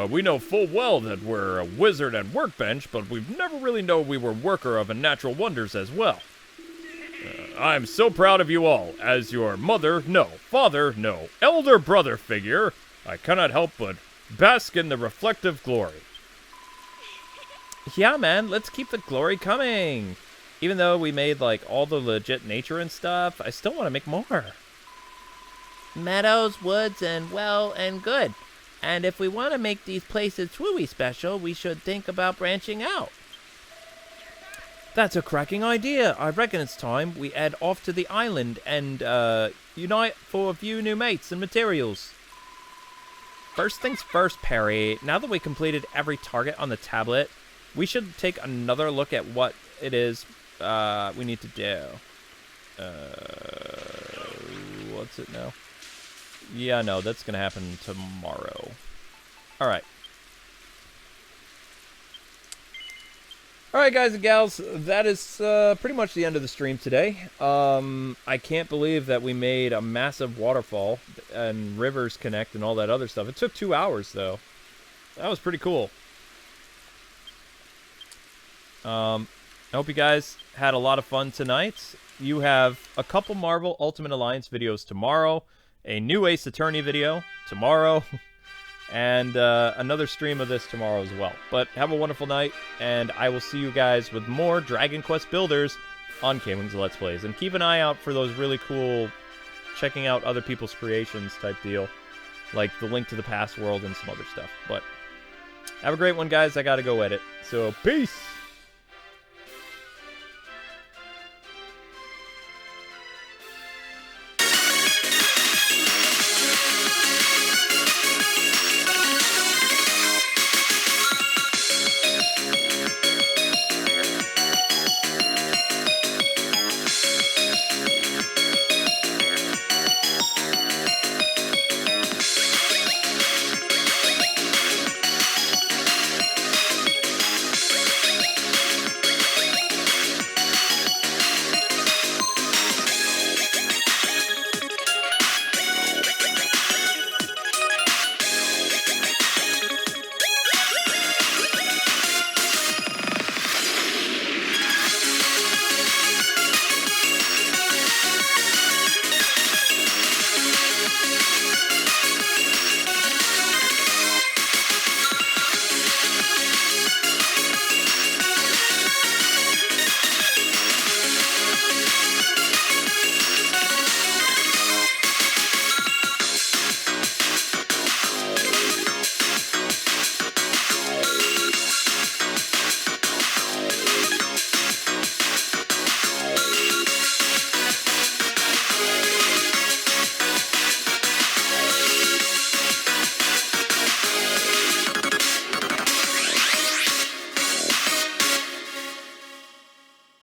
Speaker 3: We know full well that we're a wizard at workbench, but we've never really known we were worker of a natural wonders as well. I'm so proud of you all. As your mother, no, father, no, elder brother figure, I cannot help but bask in the reflective glory.
Speaker 2: Yeah, man, let's keep the glory coming. Even though we made, like, all the legit nature and stuff, I still want to make more. Meadows, woods, and well, and good. And if we want to make these places truly special, we should think about branching out. That's a cracking idea. I reckon it's time we head off to the island and unite for a few new mates and materials. First things first, Perry. Now that we completed every target on the tablet, we should take another look at what it is we need to do. What's it now? Yeah, no, that's going to happen tomorrow. All right. All right, guys and gals, that is pretty much the end of the stream today. I can't believe that we made a massive waterfall and rivers connect and all that other stuff. It took 2 hours, though. That was pretty cool. I hope you guys had a lot of fun tonight. You have a couple Marvel Ultimate Alliance videos tomorrow, a new Ace Attorney video tomorrow, and another stream of this tomorrow as well. But have a wonderful night, and I will see you guys with more Dragon Quest Builders on Kwing's Let's Plays. And keep an eye out for those really cool checking out other people's creations type deal, like the Link to the Past world and some other stuff. But have a great one, guys. I gotta go edit. So, peace!